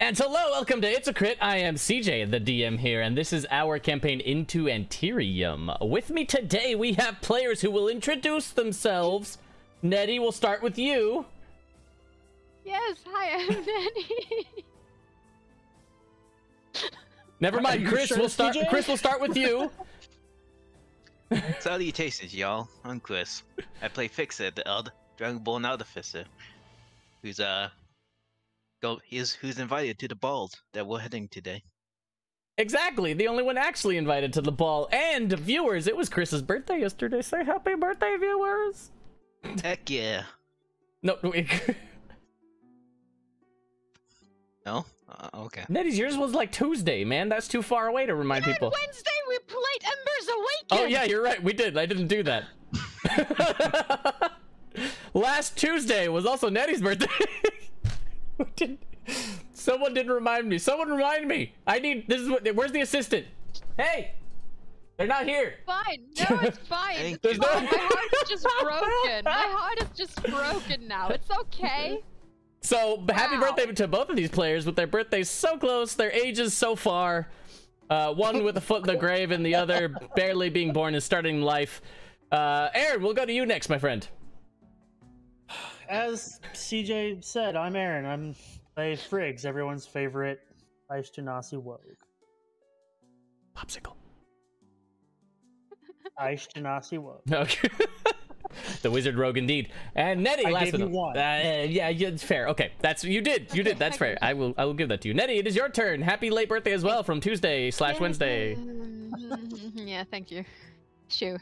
And hello, welcome to It's a Crit. I am CJ, the DM here, and this is our campaign Into Anterium. With me today, we have players who will introduce themselves. Nedy, we'll start with you. Yes, hi, I'm Nedy. Never mind, Chris. Sure, We'll start. CJ? Chris, we'll start with you. Salutations, y'all. I'm Chris. I play Fixit, the Dragonborn Artificer, who's who's invited to the balls that we're heading today. Exactly, the only one actually invited to the ball. And viewers, it was Chris's birthday yesterday. Say happy birthday, viewers. Heck yeah. No, wait. No? Okay. Nedy's, yours was like Tuesday, man. That's too far away to remind people. Wednesday we played Embers Awaken. Oh yeah, you're right. We did. I didn't do that. Last Tuesday was also Nedy's birthday. Someone didn't remind me. Someone remind me. I need. This is what. Where's the assistant? Hey, they're not here. Fine. No, it's fine. There's no. My heart is just broken. My heart is just broken now. It's okay. So happy Wow. birthday to both of these players with their birthdays so close, their ages so far. One with a foot in the grave and the other barely being born and starting life. Aaron, we'll go to you next, my friend. As CJ said, I'm Aaron. I'm play Friggs, everyone's favorite Aishtanasi Wogue. Popsicle. Aishtanasi Wogue. Okay. The wizard rogue indeed. And Nedy, I last gave you one. one. Yeah, it's fair. Okay, that's you did. That's fair. I will give that to you. Nedy, it is your turn. Happy late birthday as well from Tuesday/Wednesday. Yeah, thank you. Shoo.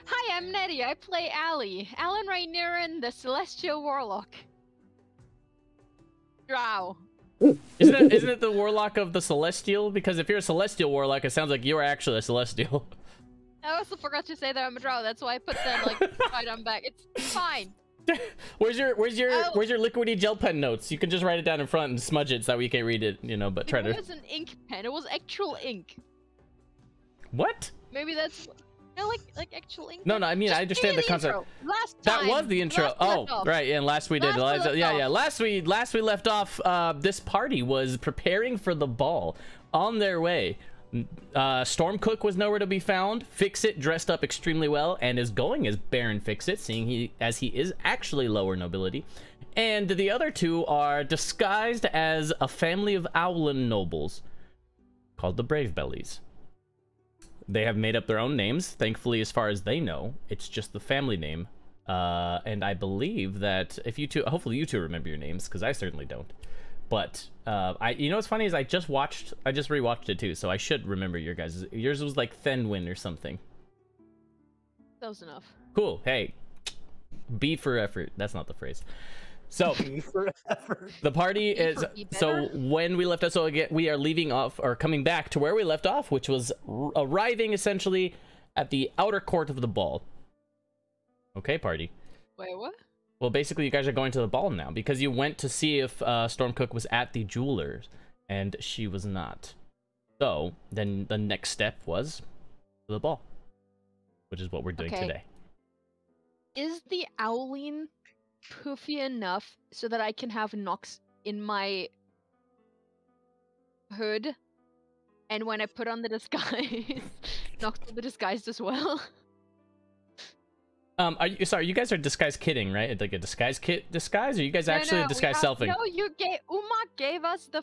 Hi, I'm Nedy. I play Allie. Alan Rhaenyran, the Celestial Warlock. Drow. Isn't it the warlock of the Celestial? Because if you're a Celestial warlock, it sounds like you're actually a Celestial. I also forgot to say that I'm a Drow. That's why I put that like right on back. It's fine. Where's your liquidy gel pen notes? You can just write it down in front and smudge it so that we can't read it, you know, but try to. It was an ink pen. It was actual ink. What? Maybe that's no, like actual ink. No, I mean, I understand the concept. Last That time. was the intro. Last Oh, left off. right. Yeah, and last we did. Last we left Yeah. off. Last we left off. This party was preparing for the ball, on their way. Stormcook was nowhere to be found. Fixit dressed up extremely well and is going as Baron Fixit, seeing he is actually lower nobility. And the other two are disguised as a family of Owlin nobles called the Brave Bellies. They have made up their own names. Thankfully, as far as they know, it's just the family name. And I believe that if you two, hopefully you two remember your names, because I certainly don't. But you know what's funny is I just rewatched it too, so I should remember your guys'. Yours was like Thenwyn or something. That was enough. Cool. Hey, B for effort. That's not the phrase. So the party is so when we left off. So again, we are leaving off or coming back to where we left off, which was arriving essentially at the outer court of the ball. Okay, party. Wait, what? Well, basically, you guys are going to the ball now because you went to see if Stormcook was at the jeweler's, and she was not. So then the next step was the ball, which is what we're doing today. Is the Owling poofy enough so that I can have Nox in my hood, and when I put on the disguise, Nox will be disguised as well? Are you guys are disguise kidding, right? Like a disguise kit disguise, or you guys actually disguise selfing? No, Umag gave us the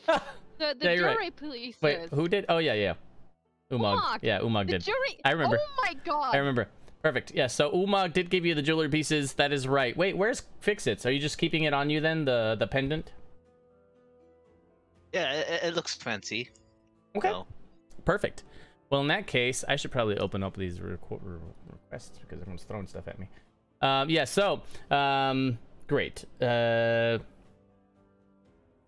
Yeah, jury right. police. Wait, who did? Oh yeah. Umag. Yeah, Umag The did. jury. I remember. Oh my god. I remember. Perfect. Yeah, so Umag did give you the jewelry pieces. That is right. Wait, where's Fixit? Are you just keeping it on you then, the pendant? Yeah, it looks fancy. Okay. So. Perfect. Well, in that case, I should probably open up these requests because everyone's throwing stuff at me. Yeah, so, great.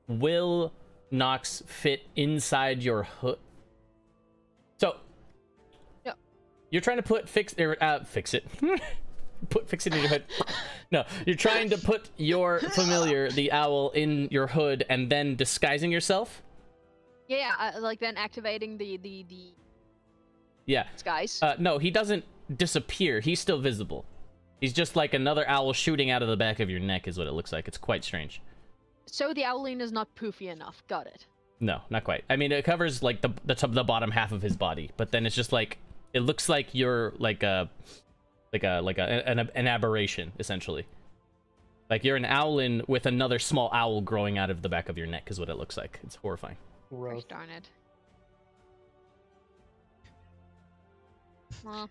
Will Nox fit inside your hood? So, Yep. You're trying to put fix it. Put Fixit in your hood. No, you're trying to put your familiar, the owl, in your hood and then disguising yourself? Yeah, like then activating the Yeah. disguise. No, he doesn't disappear. He's still visible. He's just like another owl shooting out of the back of your neck is what it looks like. It's quite strange. So the Owling is not poofy enough. Got it. No, not quite. I mean, it covers like the bottom half of his body, but then it's just like it looks like you're like an aberration essentially. Like you're an owlin with another small owl growing out of the back of your neck is what it looks like. It's horrifying. Gosh darn it. Well,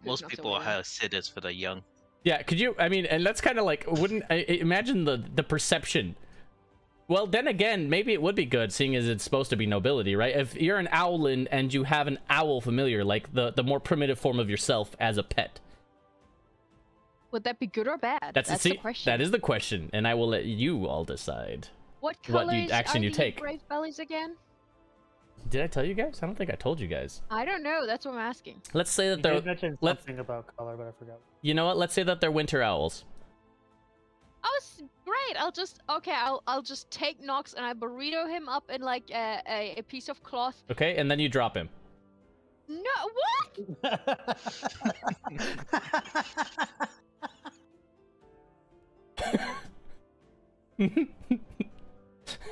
most people have sitters for the young. Yeah, could you? I mean, and that's kind of like wouldn't imagine the perception. Well, then again, maybe it would be good, seeing as it's supposed to be nobility, right? If you're an owlin and you have an owl familiar, like the more primitive form of yourself as a pet. Would that be good or bad? That's the question. That is the question, and I will let you all decide what action you take. Brave bellies again? Did I tell you guys? I don't think I told you guys. I don't know. That's what I'm asking. Let's say that You they're. did mention something about color, but I forgot. You know what? Let's say that they're winter owls. Oh, great! I'll just take Nox and I burrito him up in like a piece of cloth. Okay, and then you drop him. No, what?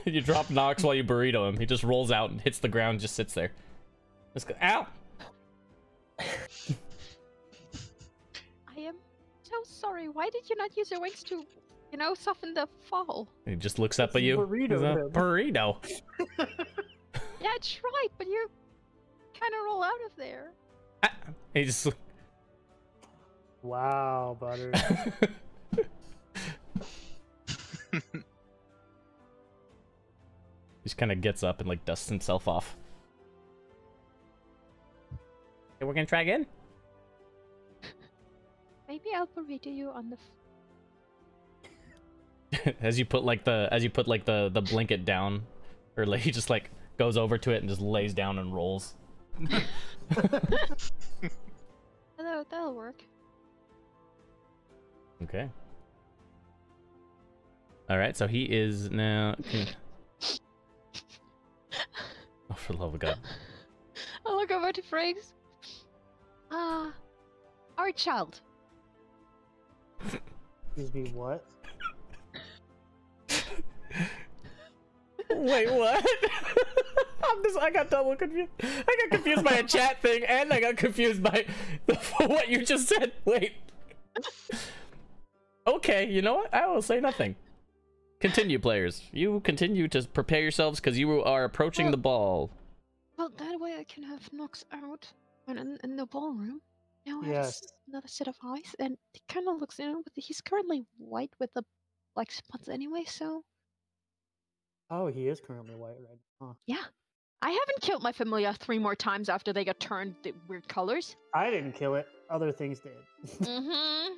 You drop Nox while you burrito him. He just rolls out and hits the ground, just sits there. Let's go. Ow! I am so sorry. Why did you not use your wings to, you know, soften the fall? He just looks up at you. Burrito. Burrito. Yeah, I tried, but you kind of roll out of there. He just. Wow, butter. He just kind of gets up and like dusts himself off. Okay, we're gonna try again. Maybe I'll burrito you on the. as you put like the blanket down, or like he just like goes over to it and just lays down and rolls. Hello, that'll work. Okay. All right, so he is now. Oh, for the love of God! I'll look over to Friggs. Our child. Excuse me, what? Wait, what? I got double confused. I got confused by a chat thing, and I got confused by what you just said. Wait. Okay, you know what? I will say nothing. Continue, players. You continue to prepare yourselves because you are approaching the ball. Well, that way I can have Nox out and in the ballroom. Now I have another set of eyes, and it kind of looks, you know, he's currently white with the black spots anyway, so. Oh, he is currently white right now. Huh. Yeah. I haven't killed my familiar 3 more times after they got turned the weird colors. I didn't kill it. Other things did. Mm-hmm.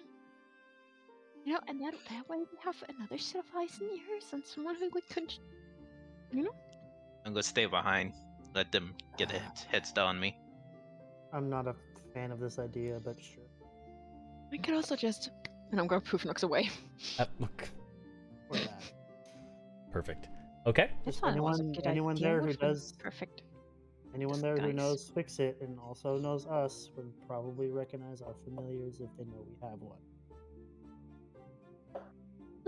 You know, and that way we have another set of eyes and ears and someone who we could, you know? I'm gonna stay behind. Let them get a head start on me. I'm not a fan of this idea, but sure. We could also just... And I'm gonna poof Nox away. Look. Or that. Perfect. Okay. That's Anyone there who does... Perfect. Anyone Just there who guys. knows Fix It and also knows us would probably recognize our familiars if they know we have one.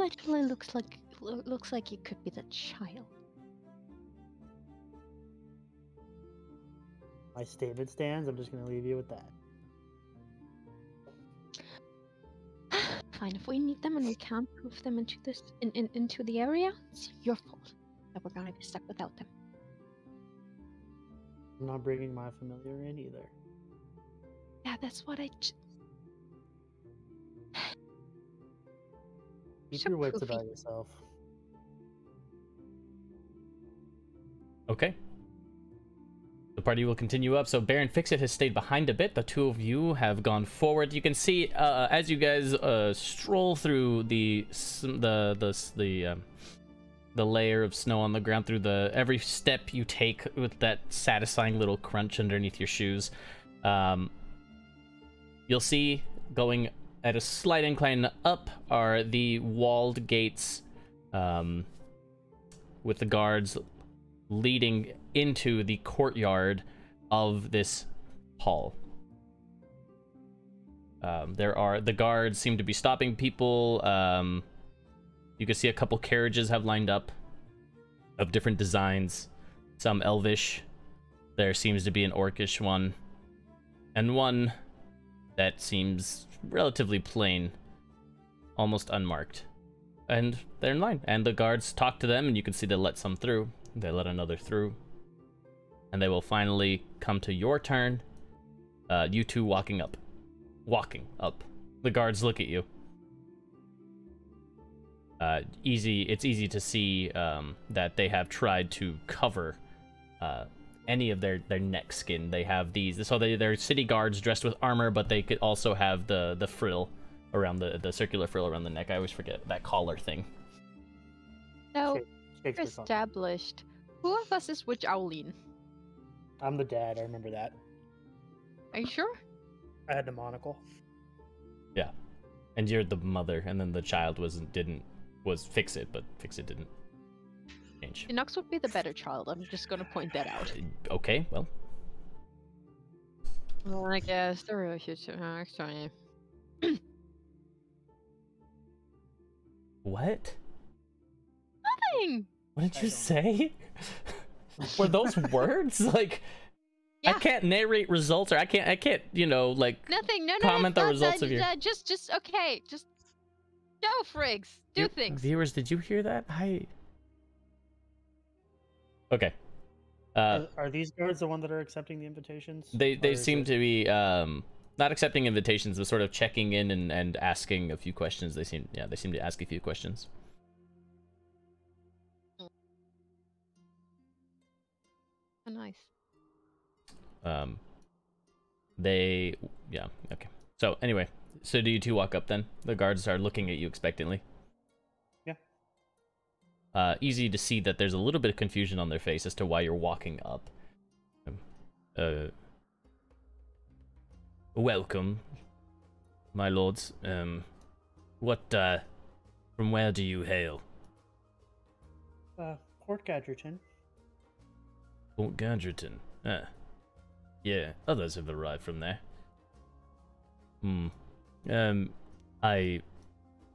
Actually looks like you could be the child. My statement stands. I'm just going to leave you with that. Fine, if we need them and we can't prove them into this into the area, it's your fault that we're gonna be stuck without them. I'm not bringing my familiar in either. Yeah, that's what I. Keep So your wits poofy. about yourself. Okay. The party will continue up. So Baron Fixit has stayed behind a bit. The two of you have gone forward. You can see as you guys stroll through the layer of snow on the ground, through every step you take with that satisfying little crunch underneath your shoes. You'll see going at a slight incline up are the walled gates with the guards leading into the courtyard of this hall. The guards seem to be stopping people. You can see a couple carriages have lined up. of different designs. Some elvish. There seems to be an orcish one. And one that seems relatively plain. Almost unmarked. And they're in line. And the guards talk to them, and you can see they let some through. They let another through. And they will finally come to your turn. You two walking up. Walking up. The guards look at you. It's easy to see that they have tried to cover any of their neck skin. They have these, so they're city guards dressed with armor, but they could also have the frill around the circular frill around the neck. I always forget that collar thing. So, we're established. Who of us is which Owleen? I'm the dad, I remember that. Are you sure? I had the monocle. Yeah. And you're the mother, and then the child was Fix-It, but Fix-It didn't change. Nox would be the better child. I'm just gonna point that out. Okay, well. Well, I guess the relationship. Sorry. What? Nothing. What did you say? Were those words? Like, yeah. I can't narrate results, or I can't, you know, like, nothing. No, comment the results of your. Just okay. Just go, Friggs. Do things. Viewers, did you hear that? Okay. Are these guards the one that are accepting the invitations? They seem to be not accepting invitations, but sort of checking in and asking a few questions. They seem to ask a few questions. Oh, nice. Okay. So anyway, so do you two walk up then? The guards are looking at you expectantly. Yeah. Easy to see that there's a little bit of confusion on their face as to why you're walking up. Welcome, my lords. From where do you hail? Port Gadgerton. Port Gadgerton. Yeah, others have arrived from there.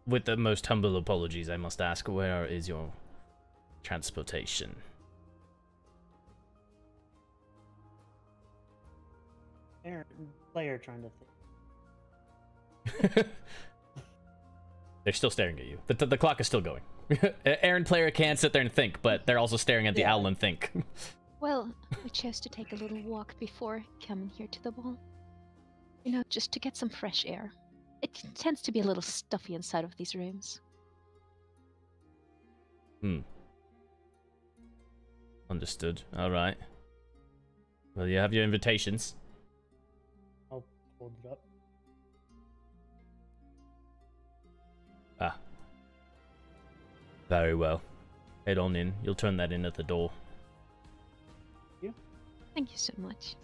With the most humble apologies, I must ask, where is your transportation? Player trying to think. They're still staring at you. The clock is still going. Aaron player can't sit there and think, but they're also staring at the owl and think. Well, we chose to take a little walk before coming here to the ball. You know, just to get some fresh air. It tends to be a little stuffy inside of these rooms. Understood. All right. Well, you have your invitations. I'll hold it up. Ah. Very well. Head on in. You'll turn that in at the door. Yeah. Thank you so much.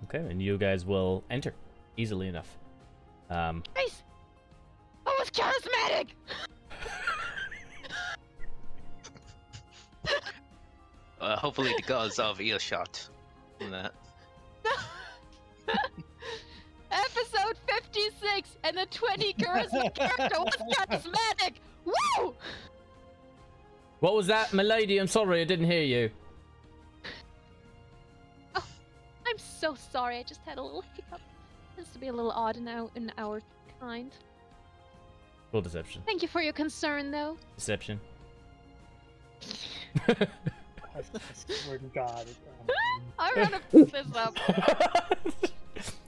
Okay, and you guys will enter easily enough. Nice! Oh, it's charismatic! Hopefully the gods of earshot from that. Episode 56 and the 20 charisma character was charismatic! Woo! What was that, milady? I'm sorry, I didn't hear you. Oh, I'm so sorry. I just had a little hiccup. Tends to be a little odd in our kind. Roll deception. Thank you for your concern, though. Deception. I swear to God. I'm gonna pick this up.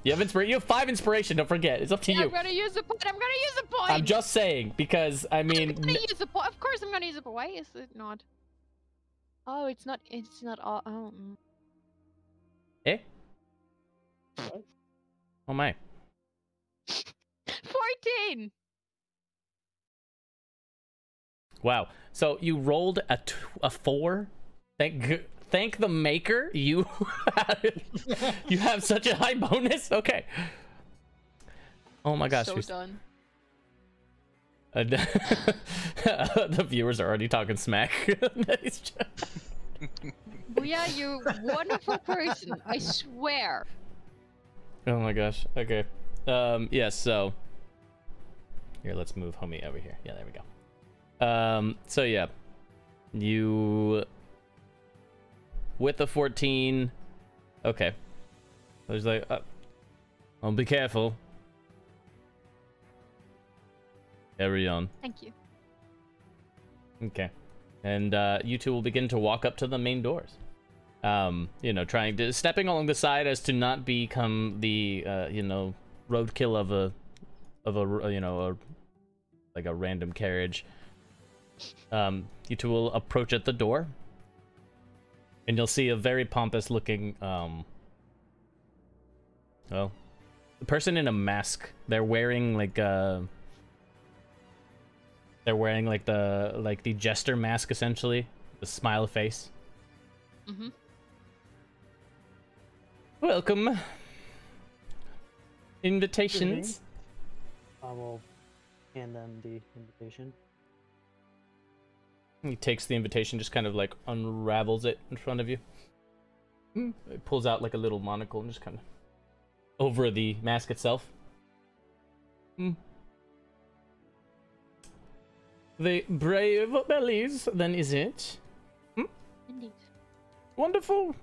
You have 5 inspiration. Don't forget. It's up to you. I'm gonna use a point. I'm just saying because I mean. I'm gonna use a point. Of course, I'm gonna use a point. Why is it not? Oh, it's not. It's not all. Oh. Eh? What? Oh my. 14. Wow. So you rolled a 4. Thank the maker. You you have such a high bonus. Okay. Oh my gosh. So done. The viewers are already talking smack. Booyah, you wonderful person. I swear. Oh my gosh. Okay. Yes. So here, let's move homie over here. Yeah, there we go. So yeah, you with the 14. Okay. I was like, oh, be careful. Carry on. Thank you. Okay. And you two will begin to walk up to the main doors. You know, stepping along the side as to not become the, you know, roadkill of a, you know, like a random carriage. You two will approach at the door. And you'll see a very pompous looking, well, the person in a mask. They're wearing like the jester mask, essentially, the smile face. Mm-hmm. Welcome. Invitations. I will hand them the invitation. He takes the invitation, just kind of like unravels it in front of you. It pulls out like a little monocle and just kind of over the mask itself. The brave bellies, then, is it? Indeed. Wonderful.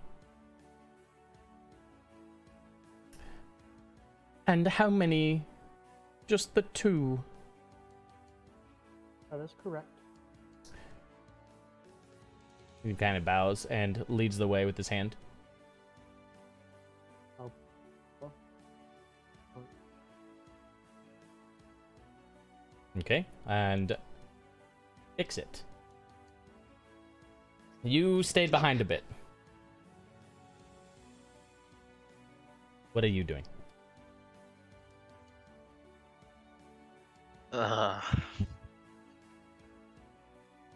And how many? Just the 2. That is correct. He kind of bows and leads the way with his hand. Oh. Okay, and fix it. You stayed behind a bit. What are you doing? What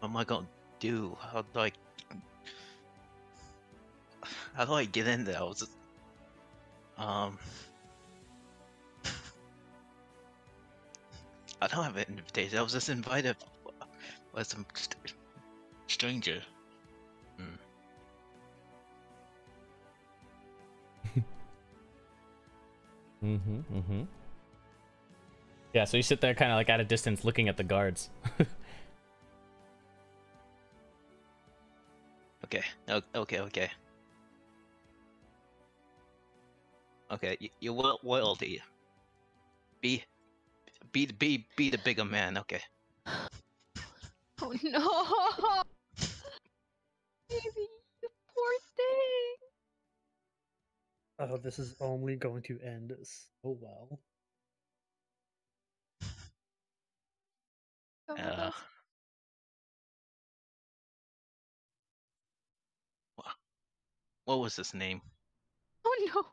am I gonna do? How do I get in there? I was just, I don't have an invitation. I was just invited by some stranger. Yeah, so you sit there kind of like at a distance looking at the guards. Okay. Okay, you're loyalty. Be the bigger man. Okay. Oh no! Baby, you poor thing! Oh, this is only going to end so well. Come with us. What was his name? Oh no!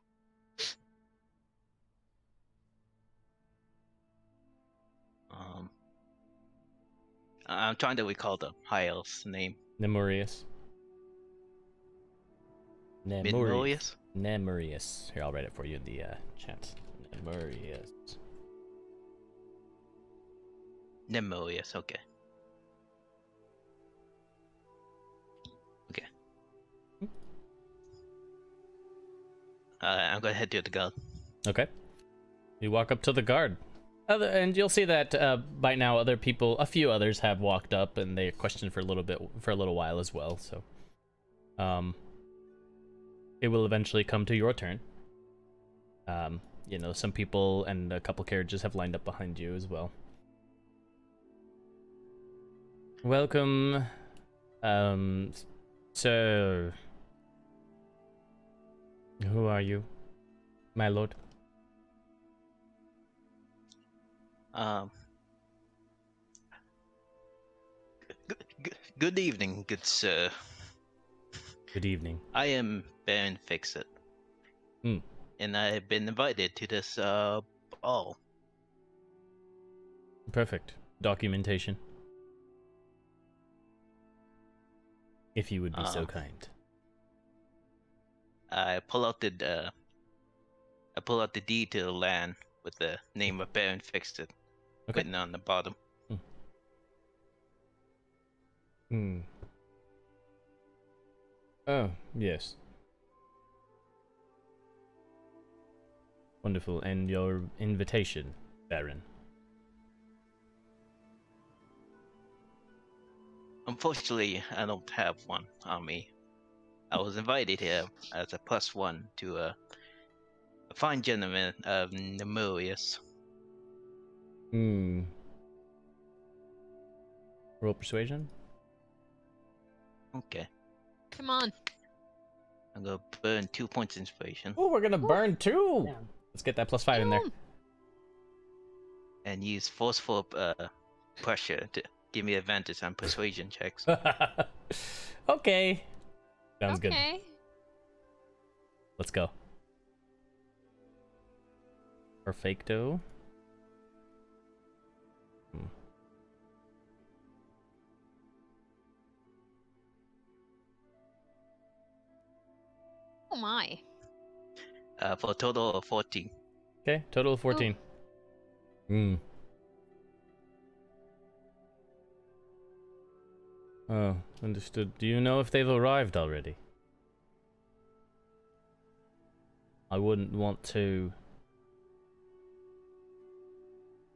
I'm trying to recall the high elf's name. Nemurius. Nemurius? Nemurius. Here, I'll write it for you in the chat. Nemurius. Nemurius, okay. Okay. I'm gonna head to the guard. Okay. You walk up to the guard. And you'll see that by now a few others have walked up and they questioned for a little while as well, so it will eventually come to your turn. You know, some people and a couple carriages have lined up behind you as well. Welcome. So who are you, my lord? Good evening, good sir. Good evening. I am Baron Fixit. And I've been invited to this ball. Perfect. Documentation. If you would be so kind. I pull out the deed to the land with the name of Baron Fixit written on the bottom. Oh, yes. Wonderful. And your invitation, Baron? Unfortunately, I don't have one on me. I was invited here as a +1 to a fine gentleman of Nemurius. Roll persuasion. Okay. Come on. I'm gonna burn 2 points inspiration. Oh, we're gonna burn 2. Yeah. Let's get that +5 in there. And use forceful pressure to give me advantage on persuasion checks. Okay. Sounds good. Okay. Let's go. Perfecto. Oh my. For a total of 14. Okay, total of 14. Oh, understood. Do you know if they've arrived already? I wouldn't want to...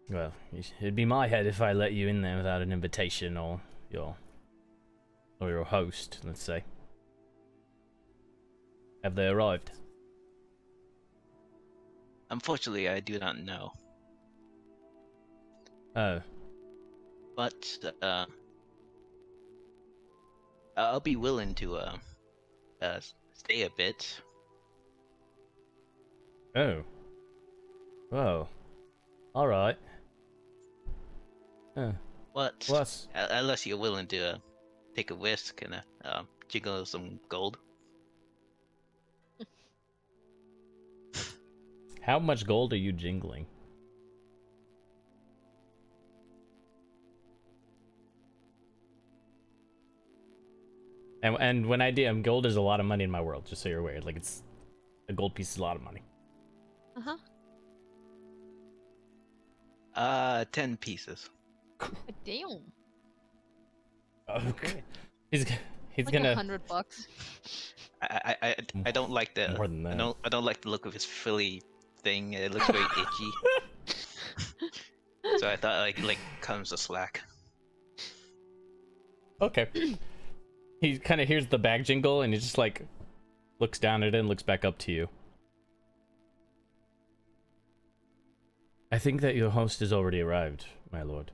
Well, it'd be my head if I let you in there without an invitation or your host, let's say. Have they arrived? Unfortunately, I do not know. Oh. But I'll be willing to stay a bit. Oh. Whoa. Alright. What? What? Unless you're willing to take a risk and jiggle some gold. How much gold are you jingling? And when I DM, gold is a lot of money in my world, just so you're aware. Like, it's... A gold piece is a lot of money. Uh-huh. 10 pieces. Damn. Okay. He's Like gonna... $100. I don't like the... More than that. I don't like the look of his Philly thing. It looks very itchy. So I thought like comes a slack. Okay. He kind of hears the bag jingle and he just like looks down at it and looks back up to you. I think that your host has already arrived, my lord.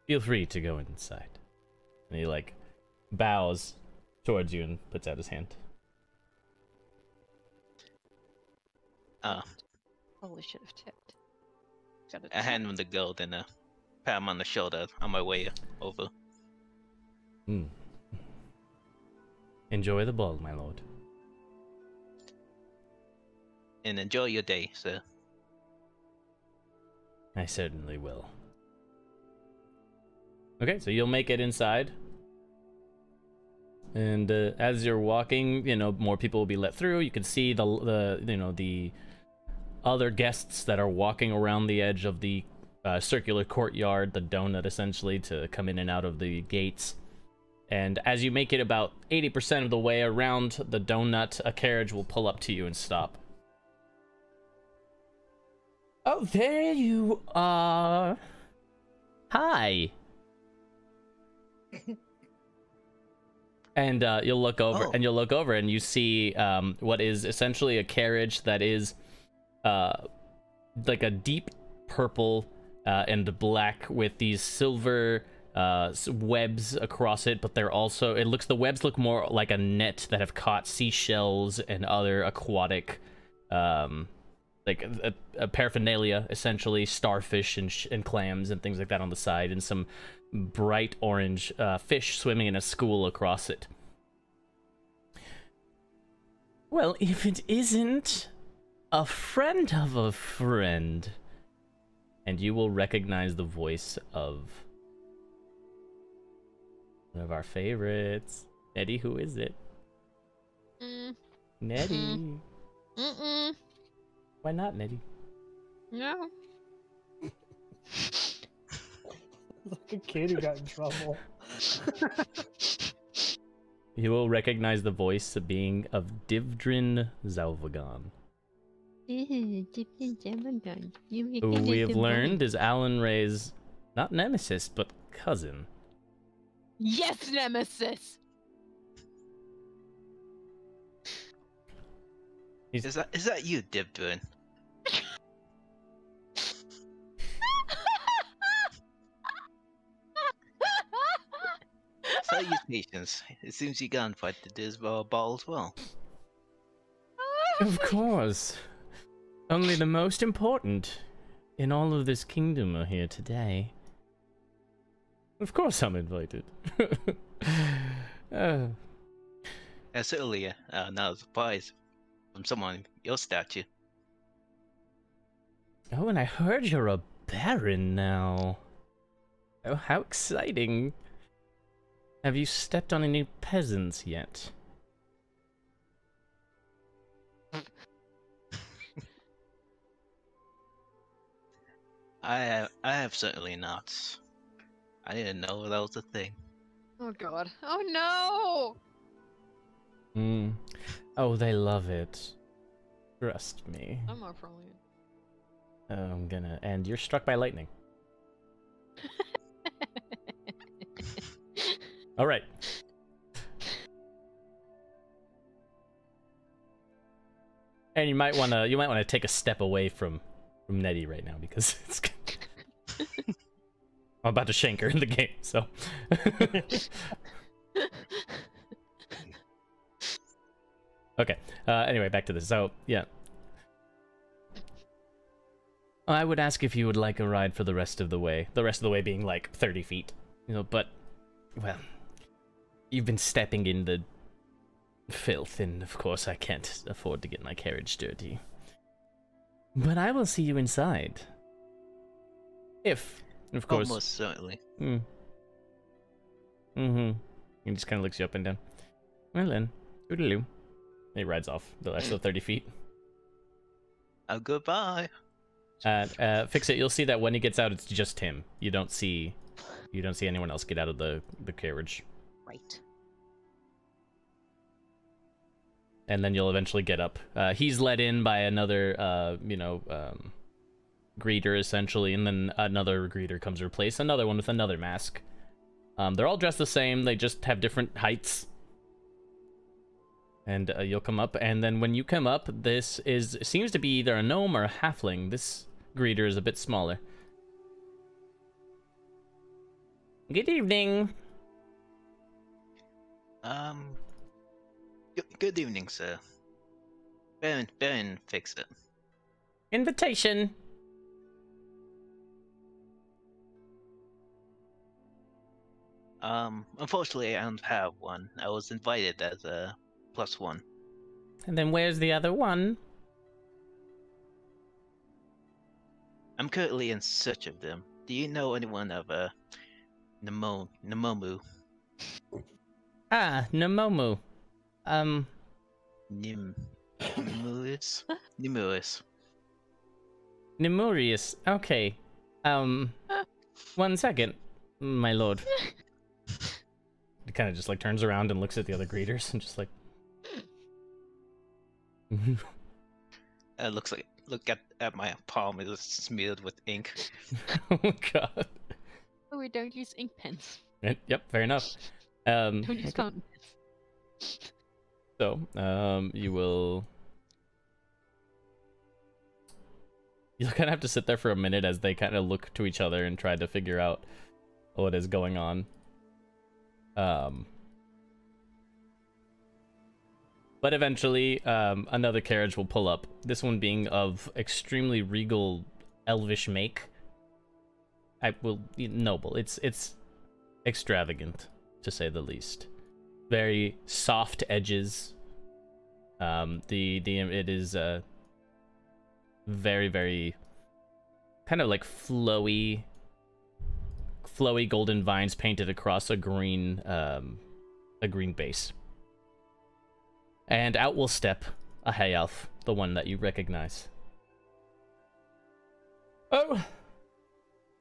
Feel free to go inside. And he like bows towards you and puts out his hand. Probably should have tipped. I hand him the gold and pat him on the shoulder on my way over. Enjoy the ball, my lord. And enjoy your day, sir. I certainly will. Okay, so you'll make it inside. And as you're walking, you know, more people will be let through. You can see the other guests that are walking around the edge of the circular courtyard, the donut essentially, to come in and out of the gates. And as you make it about 80% of the way around the donut, a carriage will pull up to you and stop. Oh, there you are. Hi. And you'll look over, and you see what is essentially a carriage that is like a deep purple and black with these silver webs across it, but they're also, the webs look more like a net that have caught seashells and other aquatic like a paraphernalia, essentially starfish and clams and things like that on the side, and some bright orange fish swimming in a school across it. Well, if it isn't a friend of a friend, and you will recognize the voice of one of our favorites. Nedy, who is it? Nedy. Why not, Nedy? No. Like a kid who got in trouble. You will recognize the voice of being of Divdrin Zalvagon, who we have learned is Alan Ray's not nemesis but cousin. Yes, Nemesis! Is that you, Dibdwin? Salutations. It seems you got invited to this ball as well. Of course. Only the most important in all of this kingdom are here today. Of course I'm invited. Certainly, not a surprise from someone your stature. Oh, and I heard you're a baron now. Oh, how exciting. Have you stepped on any peasants yet? I have certainly not. I didn't know that was a thing. Oh god. Oh no! Oh, they love it. Trust me. I'm not from you. Oh, and you're struck by lightning. All right. And you might want to take a step away from Nedy right now because it's I'm about to shank her in the game, so okay. Anyway, back to this. So, yeah. I would ask if you would like a ride for the rest of the way. The rest of the way being like 30 feet. You know, but well, you've been stepping in the filth, and of course I can't afford to get my carriage dirty. But I will see you inside. If, of course. Almost certainly. He just kind of looks you up and down. Well then, toodaloo. He rides off the rest of the 30 feet. Oh, goodbye. Fix it. You'll see that when he gets out, it's just him. You don't see anyone else get out of the carriage. Right. And then you'll eventually get up. He's led in by another, greeter, essentially, and then another greeter comes to replace another one with another mask. They're all dressed the same, they just have different heights. And you'll come up, and then when you come up, seems to be either a gnome or a halfling. This greeter is a bit smaller. Good evening. Good evening, sir. Baron, fix it. Invitation. Unfortunately, I don't have one. I was invited as a +1. And then where's the other one? I'm currently in search of them. Do you know anyone of Nemomu? Ah, Nemomu. Nemourius? Nemourius. Nemurius. Okay. 1 second, my lord. He kind of just like turns around and looks at the other greeters and just like. Look at my palm. It is smeared with ink. Oh god. Oh, we don't use ink pens. Yep, fair enough. Don't use fountain pens. So, you'll kind of have to sit there for a minute as they kind of look to each other and try to figure out what is going on. But eventually, another carriage will pull up. This one being of extremely regal, elvish make. Noble. It's extravagant, to say the least. Very soft edges. It is very, very kind of like flowy golden vines painted across a green base. And out will step a Hay Elf, the one that you recognize. Oh,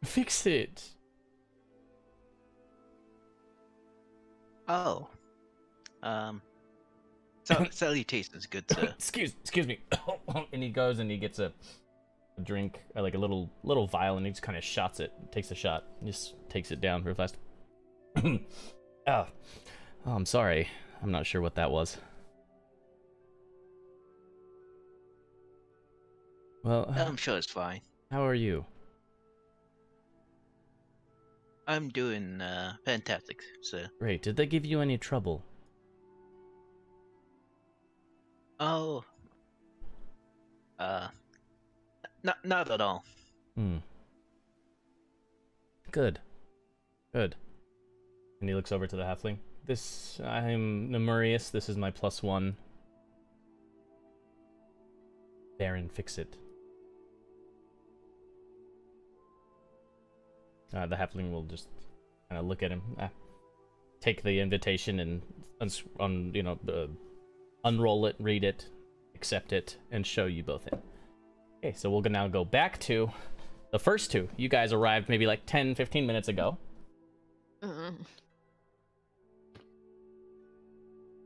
fix it. Oh. Salutations, good sir. Excuse me. And he goes and he gets a drink, like a little vial, and he just kind of shots it. Takes a shot. Just takes it down real fast. Oh, I'm sorry. I'm not sure what that was. Well, I'm sure it's fine. how are you? I'm doing fantastic, so. Great. Did they give you any trouble? Oh. Not at all. Hmm. Good. Good. And he looks over to the halfling. I'm Nemurius. This is my +1. Baron, fix it. The halfling will just kind of look at him, take the invitation and unroll it, read it, accept it, and show you both in. Okay, so we'll now go back to the first two. You guys arrived maybe like 10-15 minutes ago.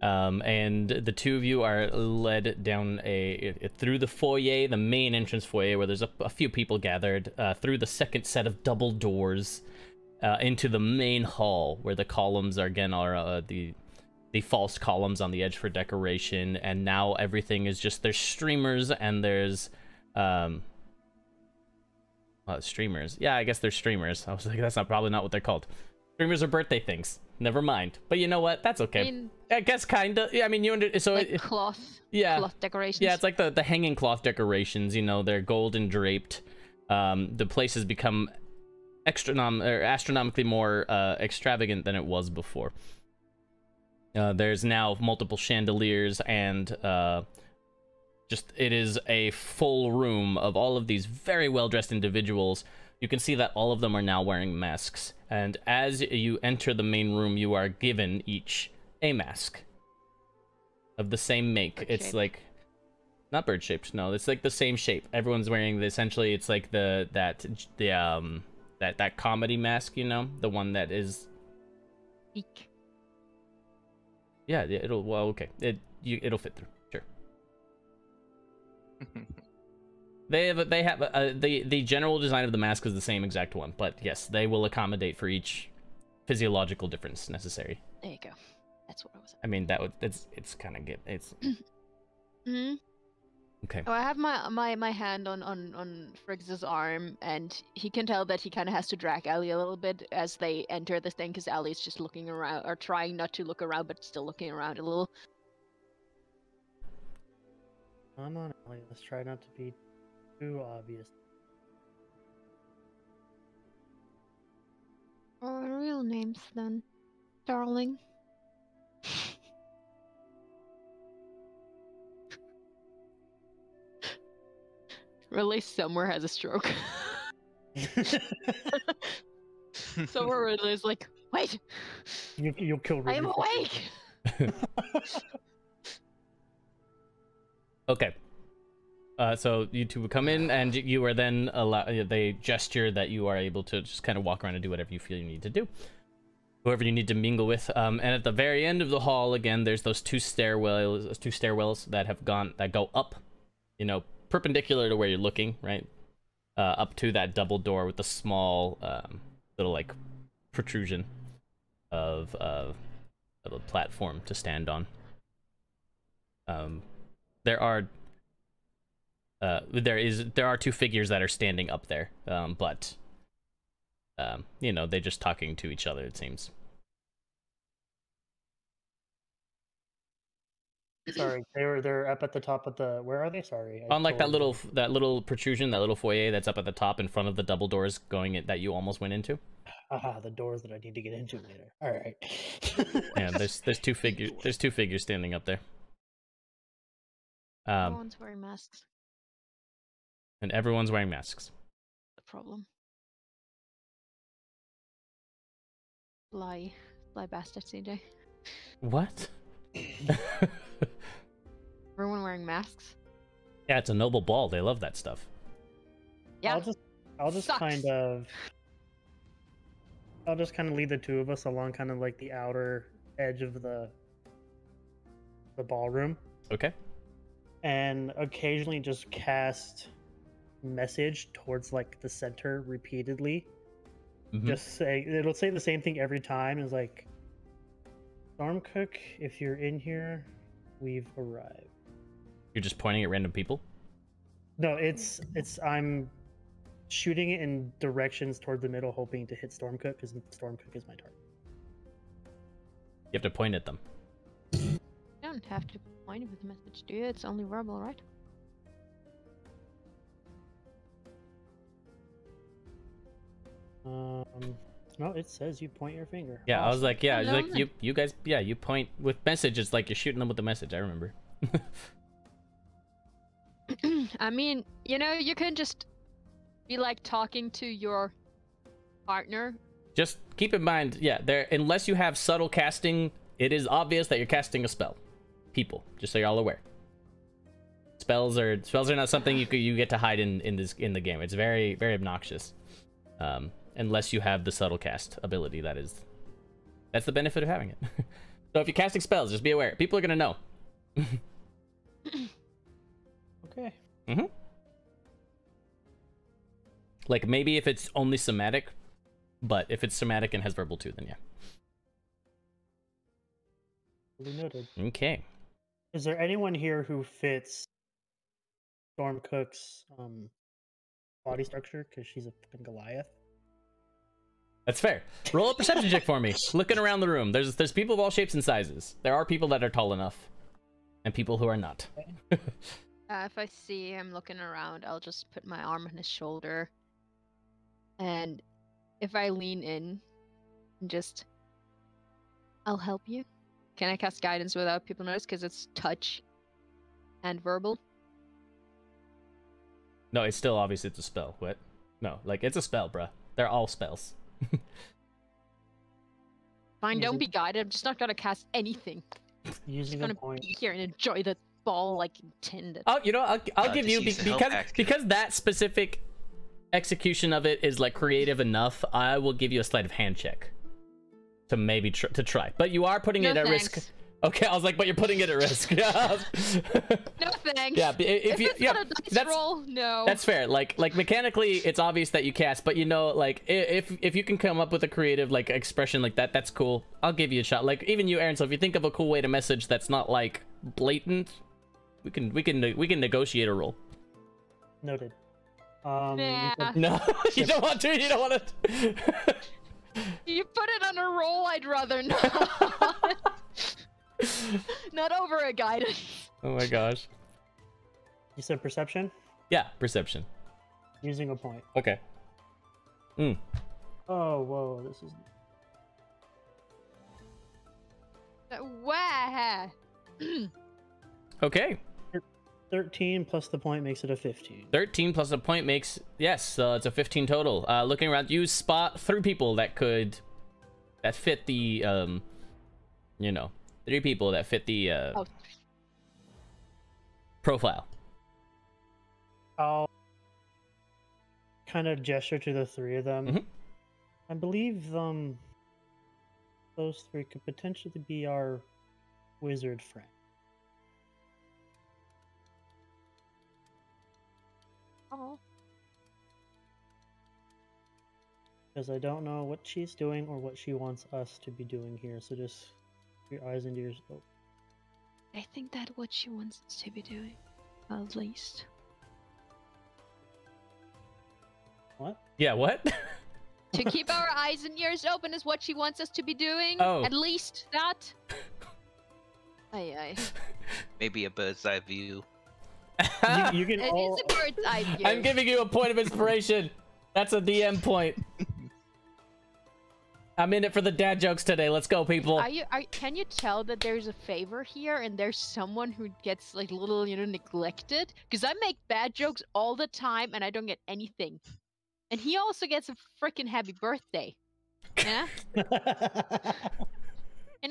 And the two of you are led down through the foyer, the main entrance foyer, where there's a few people gathered, through the second set of double doors, into the main hall, where the columns are the false columns on the edge for decoration, and now everything is just, there's streamers and there's streamers. Yeah, I guess they're streamers. I was like, that's probably not what they're called. Streamers are birthday things. Never mind. But you know what? That's okay. I guess kinda. Yeah, I mean, like cloth. Yeah. Cloth decorations. Yeah, it's like the hanging cloth decorations. You know, they're golden draped. The place has become astronomically more extravagant than it was before. There's now multiple chandeliers and it is a full room of all of these very well-dressed individuals. You can see that all of them are now wearing masks, and as you enter the main room, you are given each a mask of the same make. It's like, not bird-shaped, no, it's like the same shape. Everyone's wearing essentially, it's like that comedy mask, you know, the one that is. Eek. Yeah, it'll fit through. Sure. The general design of the mask is the same exact one, but yes, they will accommodate for each physiological difference necessary. There you go. That's what I was. I mean, it's kind of good. It's. Okay. Oh, I have my hand on Friggs's arm, and he can tell that he kind of has to drag Ellie a little bit as they enter this thing, because Ellie's just looking around, or trying not to look around, but still looking around a little. Come on, Ellie. Let's try not to be too obvious. Oh, real names then, darling. Really, somewhere has a stroke. Somewhere really is like, wait. You'll kill. I am awake. Okay. So you two would come in, and you are then they gesture that you are able to just kind of walk around and do whatever you feel you need to do. Whoever you need to mingle with. And at the very end of the hall, again, there's those two stairwells that go up, you know, perpendicular to where you're looking, right? Up to that double door with the small little like protrusion of a platform to stand on. There are two figures that are standing up there, but you know, they're just talking to each other, it seems. Sorry, they're up at the top of the. Where are they? Sorry. On like that little protrusion, that little foyer that's up at the top in front of the double doors that you almost went into. The doors that I need to get into later. All right. Yeah, there's two figures. There's two figures standing up there. No one's wearing masks. And everyone's wearing masks. The problem. Lie bastard, CJ. What? Everyone wearing masks. Yeah, it's a noble ball. They love that stuff. Yeah. I'll just kind of lead the two of us along kind of like the outer edge of the ballroom. Okay. And occasionally just cast message towards like the center repeatedly. Mm-hmm. Just say, it'll say the same thing every time. It's like, Stormcook, if you're in here, we've arrived. You're just pointing at random people? No, it's I'm shooting it in directions toward the middle, hoping to hit Stormcook, because Stormcook is my target. You have to point at them. You don't have to point with a message, do you? It's only verbal, right? No, it says you point your finger. Yeah, I was Awesome. like, yeah, Oh, like no. you guys, yeah, you point with messages like you're shooting them with the message. I remember. I mean, you know, you can just be like talking to your partner. Just keep in mind, yeah, there unless you have subtle casting, it is obvious that you're casting a spell. People, just so you're all aware. Spells are not something you get to hide in the game. It's very obnoxious. Unless you have the subtle cast ability, that's the benefit of having it. So if you're casting spells, just be aware. People are gonna know. Okay. Mm-hmm. Like maybe if it's only somatic, but if it's somatic and has verbal too, then yeah. Fully noted. Okay. Is there anyone here who fits Stormcook's body structure? Because she's a fucking Goliath. That's fair. Roll a perception check for me. Looking around the room, there's people of all shapes and sizes. There are people that are tall enough, and people who are not. If I see him looking around, I'll just put my arm on his shoulder. And if I lean in, I'll help you. Can I cast guidance without people notice? Because it's touch and verbal. No, it's still obvious it's a spell. What? No, like it's a spell, bruh. They're all spells. Fine, don't Using- be guided. I'm just not gonna cast anything. Using I'm a gonna point. be here and enjoy the ball like intended. Oh, you know, I'll give just you use the help action. because that specific execution of it is like creative enough. I will give you a sleight of hand check to maybe to try, but you are putting No it at thanks. risk. Okay, I was like, but you're putting it at risk. No thanks. Yeah, if you it's yeah, not a dice that's roll, no. that's fair. Like mechanically, it's obvious that you cast, but you know, like if you can come up with a creative like expression like that, that's cool. I'll give you a shot. Like even you, Aaron. So if you think of a cool way to message that's not like blatant, we can negotiate a roll. Noted. Nah. No, you don't want to. You don't want to. You put it on a roll, I'd rather not. Not over a guidance. Oh my gosh. You said perception? Yeah, perception. Using a point. Okay. Oh, whoa, this is... Wah. Okay. 13 plus the point makes it a 15. 13 plus a point makes yes. So it's a 15 total. Looking around, you spot 3 people that fit the you know, 3 people that fit the Oh. profile. I'll kind of gesture to the 3 of them. Mhm. I believe those 3 could potentially be our wizard friend. Oh. Because I don't know what she's doing or what she wants us to be doing here, so just keep your eyes and ears open. I think that's what she wants us to be doing. At least. What? Yeah, what? To keep our eyes and ears open is what she wants us to be doing. Oh. At least that. Aye. Maybe a bird's eye view. You can It all... is a bird's eye view. I'm giving you a point of inspiration. That's a DM point. I'm in it for the dad jokes today. Let's go, people. Can you tell that there's a favor here and there's someone who gets like a little, neglected? Because I make bad jokes all the time and I don't get anything. And he also gets a freaking happy birthday. Yeah? And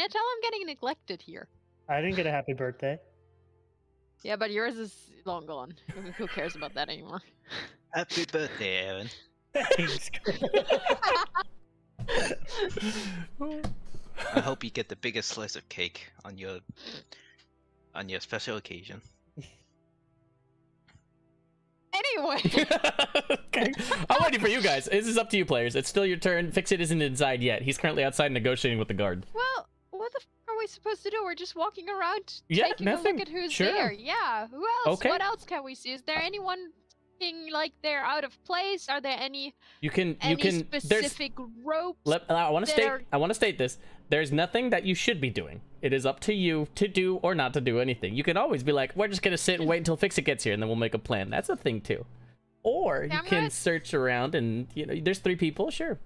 I tell I'm getting neglected here. I didn't get a happy birthday. Yeah, but yours is long gone. Who cares about that anymore? Happy birthday, Aaron. Thanks. I hope you get the biggest slice of cake on your special occasion. Anyway. Okay. I'm waiting for you guys. This is up to you, players. It's still your turn. Fix It isn't inside yet. He's currently outside negotiating with the guard. Well, what the f are we supposed to do? We're just walking around, Yeah, taking nothing. a look at who's Sure. there. Yeah, who else? Okay. What else can we see? Is there anyone looking like they're out of place? Are there any specific ropes? I want to state. are- I want to state this. There's nothing that you should be doing. It is up to you to do or not to do anything. You can always be like, we're just gonna sit and wait until Fix It gets here, and then we'll make a plan. That's a thing too. Or you can search around, and there's 3 people. Sure.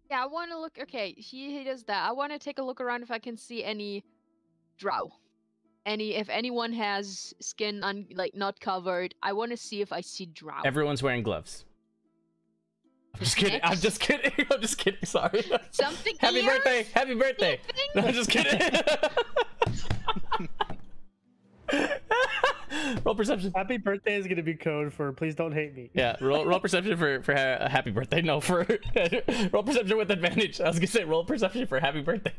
Yeah, I want to look. Okay, he does that. I want to take a look around if I can see any drow. If anyone has skin not covered. I want to see if I see drow. Everyone's wearing gloves. I'm just kidding. I'm just kidding. I'm just kidding. Sorry. Something. Happy birthday! Happy birthday! No, I'm just kidding. Roll perception. Happy birthday is gonna be code for please don't hate me. Yeah, roll perception for happy birthday. No, for roll perception with advantage. I was gonna say roll perception for happy birthday.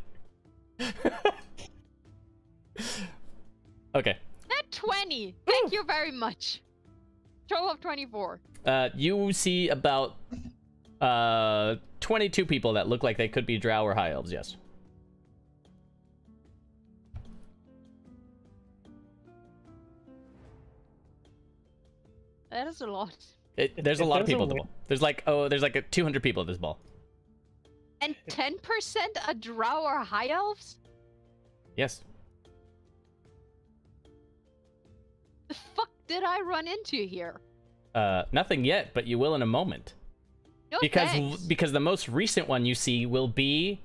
Okay. At 20. Thank you very much. Show of 24. You see about 22 people that look like they could be drow or high elves. Yes. That is a lot. There's a lot of people at the ball. There's like 200 people at this ball. And 10% are drow or high elves? Yes. The fuck did I run into here? Nothing yet, but you will in a moment. No because thanks. because the most recent one you see will be,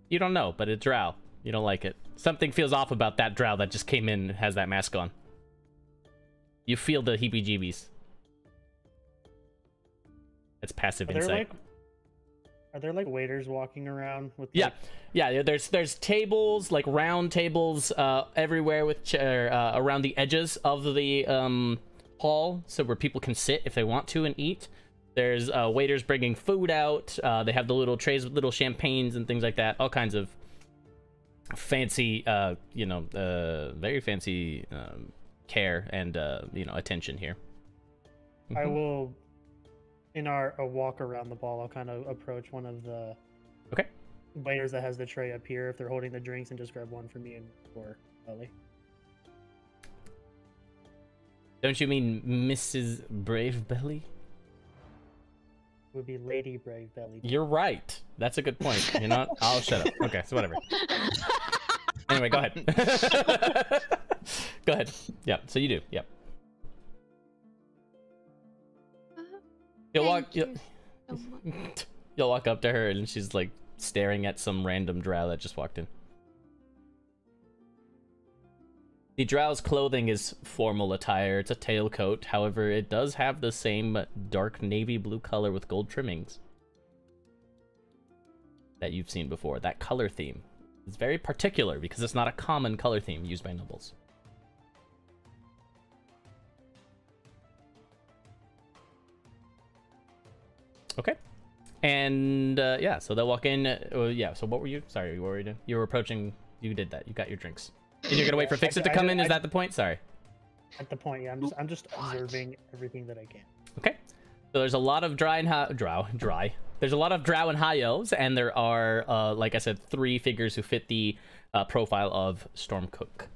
you don't know, but a drow. You don't like it. Something feels off about that drow that just came in and has that mask on. You feel the heebie-jeebies. That's passive insight. Are there like waiters walking around with? Yeah, yeah. There's tables, like round tables, everywhere with around the edges of the hall, so where people can sit if they want to and eat. There's waiters bringing food out. They have the little trays with little champagnes and things like that. All kinds of fancy, very fancy care and attention here. I will, in a walk around the ball, I'll kind of approach one of the waiters that has the tray up here if they're holding the drinks, and just grab one for me and for Ellie. Don't you mean Mrs. Bravebelly? Would be Lady Bravebelly. You're right. That's a good point. You know what? I'll shut up. Okay, so whatever. Anyway, go ahead. Go ahead. Yeah, so you do. Yep. You'll walk up to her and she's like staring at some random drow that just walked in. The drow's clothing is formal attire. It's a tailcoat. However, it does have the same dark navy blue color with gold trimmings that you've seen before. That color theme is very particular because it's not a common color theme used by nobles. Okay. And yeah, so they'll walk in. Yeah, so what were you? Sorry, what were you doing? You were approaching. You did that. You got your drinks. And you're gonna wait for Fix It to come in? Is that the point? Sorry. At the point, yeah. I'm just observing everything that I can. Okay. So there's a lot of dry. There's a lot of drow and high elves, and there are, like I said, 3 figures who fit the profile of Stormcook.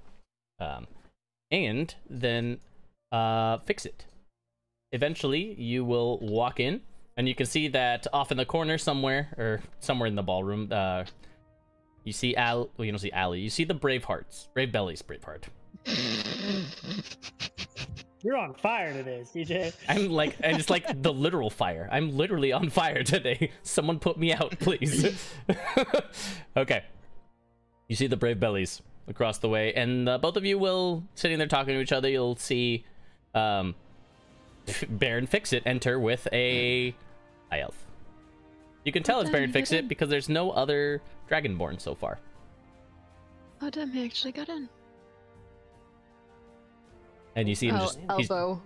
And then Fix It. Eventually, you will walk in, and you can see that off in the corner somewhere, or somewhere in the ballroom, you see Well, you don't see Allie. You see the Bravehearts. Bravebelly's Braveheart. You're on fire today, CJ. And it's like the literal fire. I'm literally on fire today. Someone put me out, please. Okay. You see the Bravebellies across the way, and both of you will, sitting there talking to each other, you'll see Baron Fix It enter with a high elf. You can tell it's Baron Fix It because there's no other Dragonborn so far. Oh damn, he actually got in. And you see him elbow.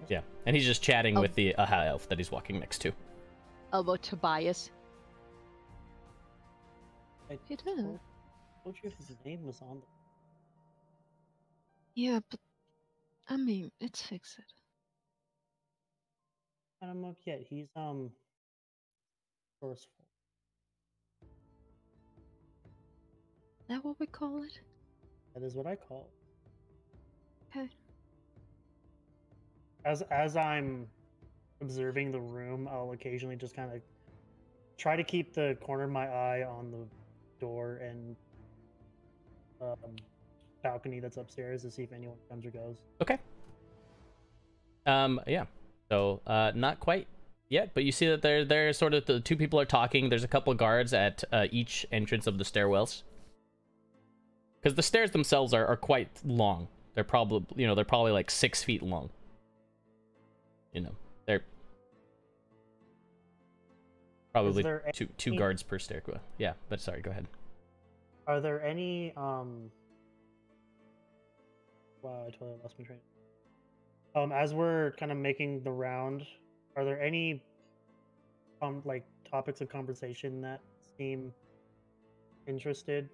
And he's just chatting with the high elf that he's walking next to. Elbow Tobias. I He did. told you his name was on. Yeah, but I mean, it's Fix It. I don't look yet. He's resourceful. that what we call it? That is what I call it. Okay. As I'm observing the room, I'll occasionally just kind of try to keep the corner of my eye on the door and balcony that's upstairs to see if anyone comes or goes. Okay. Yeah. So, not quite yet, but you see that they're sort of, the two people are talking. There's a couple of guards at each entrance of the stairwells. Because the stairs themselves are quite long. They're probably like 6 feet long. You know, they're probably two guards per stairwell. Yeah, but sorry, go ahead. Are there any wow, I totally lost my train. As we're kind of making the round, are there any like topics of conversation that seem interesting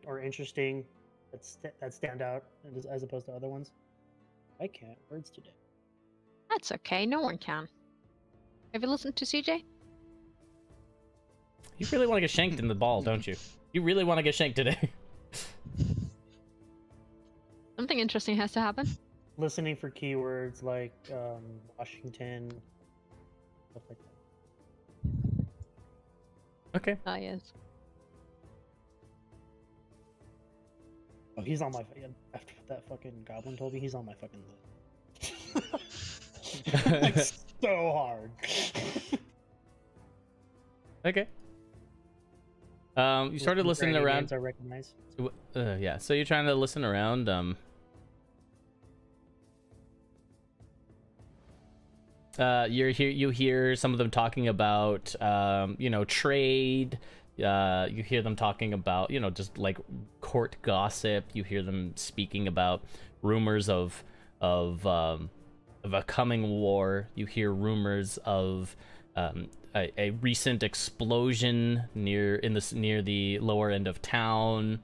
that stand out as opposed to other ones? I can't words today. That's okay. No one can. Have you listened to CJ? You really want to get shanked in the ball, don't you? You really want to get shanked today. Something interesting has to happen. Listening for keywords like Washington, stuff like that. Okay. Ah, yes. Oh, he's on my after that fucking goblin told me he's on my fucking list. Like, so hard. Okay. You started listening around. I recognize. Yeah. So you're trying to listen around. You hear some of them talking about trade. You hear them talking about just like court gossip. You hear them speaking about rumors of a coming war. You hear rumors of a recent explosion near the lower end of town.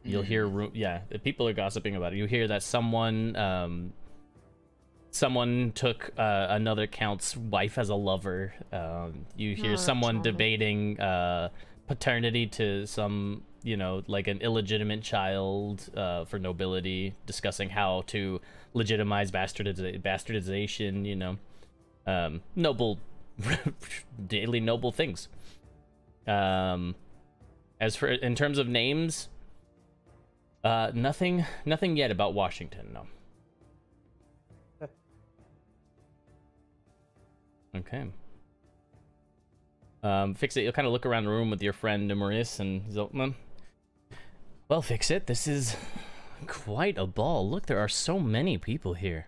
You'll hear the people are gossiping about it. You hear that someone took another count's wife as a lover. You hear someone debating paternity to some, like an illegitimate child for nobility, discussing how to legitimize bastardization, noble, daily noble things. As for, in terms of names, nothing yet about Washington, no. Okay. Fix It, you'll kind of look around the room with your friend Maurice and Zoltman. Well, Fix It, this is quite a ball. Look, there are so many people here.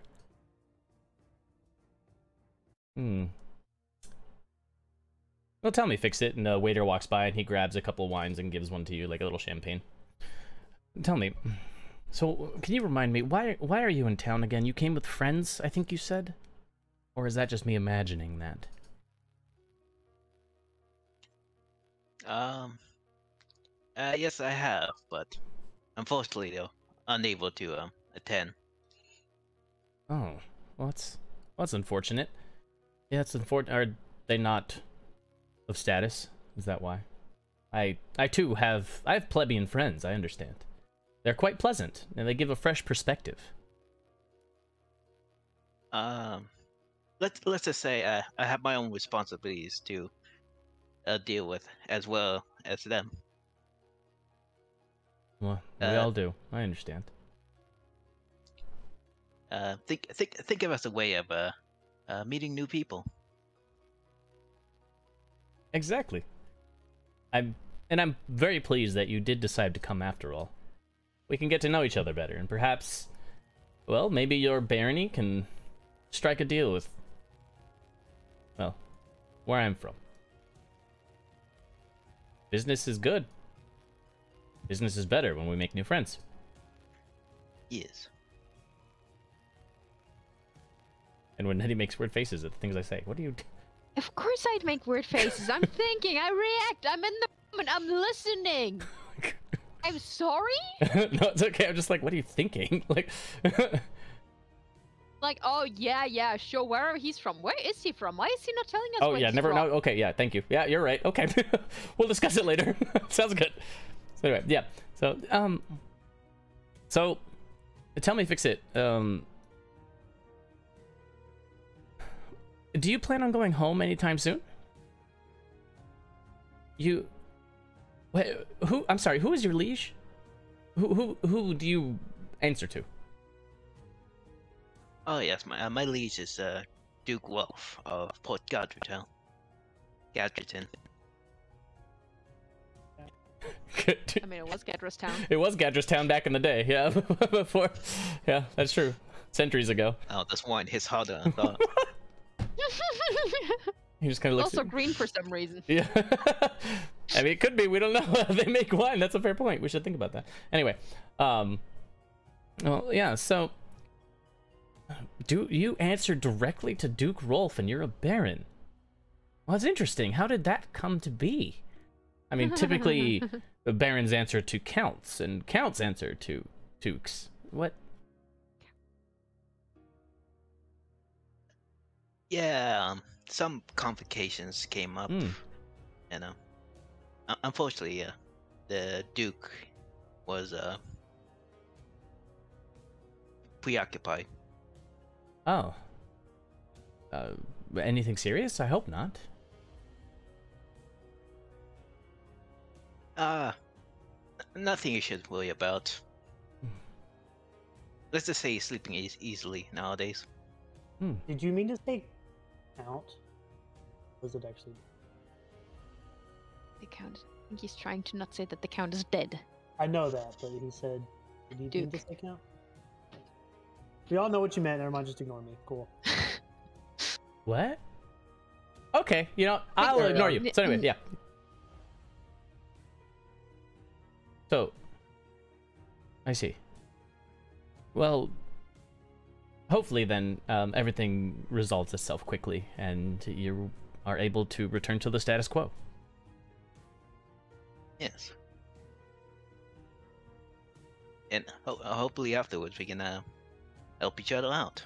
Well, tell me, Fix It, and a waiter walks by and he grabs a couple of wines and gives one to you, like a little champagne. Tell me, so can you remind me, why are you in town again? You came with friends, I think you said? Or is that just me imagining that? Yes, I have, but unfortunately, though, unable to attend. Oh, well, that's unfortunate. Yeah, it's unfortunate. Are they not of status? Is that why? I too have plebeian friends. I understand. They're quite pleasant, and they give a fresh perspective. Let's just say I have my own responsibilities to deal with as well as them. Well, we all do. I understand. Think of it as a way of meeting new people. Exactly. I'm very pleased that you did decide to come after all. We can get to know each other better, and perhaps, well, maybe your barony can strike a deal with, well, where I'm from. Business is good. Business is better when we make new friends. Yes. And when Nedy makes weird faces at the things I say, what do you do? Of course I'd make weird faces. I'm thinking, I react, I'm in the moment, I'm listening. I'm sorry? No, it's okay. I'm just like, what are you thinking? Like, Like, oh yeah, sure. Wherever he's from. Where is he from? Why is he not telling us? Oh where yeah, he's never from? know. Okay, yeah, thank you. Yeah, you're right. Okay, we'll discuss it later. Sounds good. So anyway, yeah. So tell me, fix it. Do you plan on going home anytime soon? You. Wait, who? I'm sorry. Who is your liege? Who do you answer to? Oh yes, my liege is Duke Wolf of Port Gadgerton. Gadgerton. I mean, it was Gadrustown. It was Gadrustown back in the day, yeah. Before, yeah, that's true. Centuries ago. Oh, this wine hits harder than I thought. He just kind of looks. Also green for some reason. Yeah. I mean, it could be. We don't know. They make wine. That's a fair point. We should think about that. Anyway, well, yeah. So, do you answer directly to Duke Rolf, and you're a baron? Well, that's interesting. How did that come to be? I mean, typically, the barons answer to counts, and counts answer to dukes. What? Yeah, some complications came up. You know, unfortunately, the Duke was preoccupied. Oh. Anything serious? I hope not. Nothing you should worry about. Let's just say he's sleeping easily nowadays. Did you mean to say count? Was it actually? The count. I think he's trying to not say that the count is dead. I know that, but he said, did you mean Duke. to say count? We all know what you meant. Never mind, just ignore me. Cool. What? Okay, you know, I'll ignore you. So anyway, yeah. So, I see. Well, hopefully then everything resolves itself quickly and you are able to return to the status quo. Yes. And hopefully afterwards we can help each other out.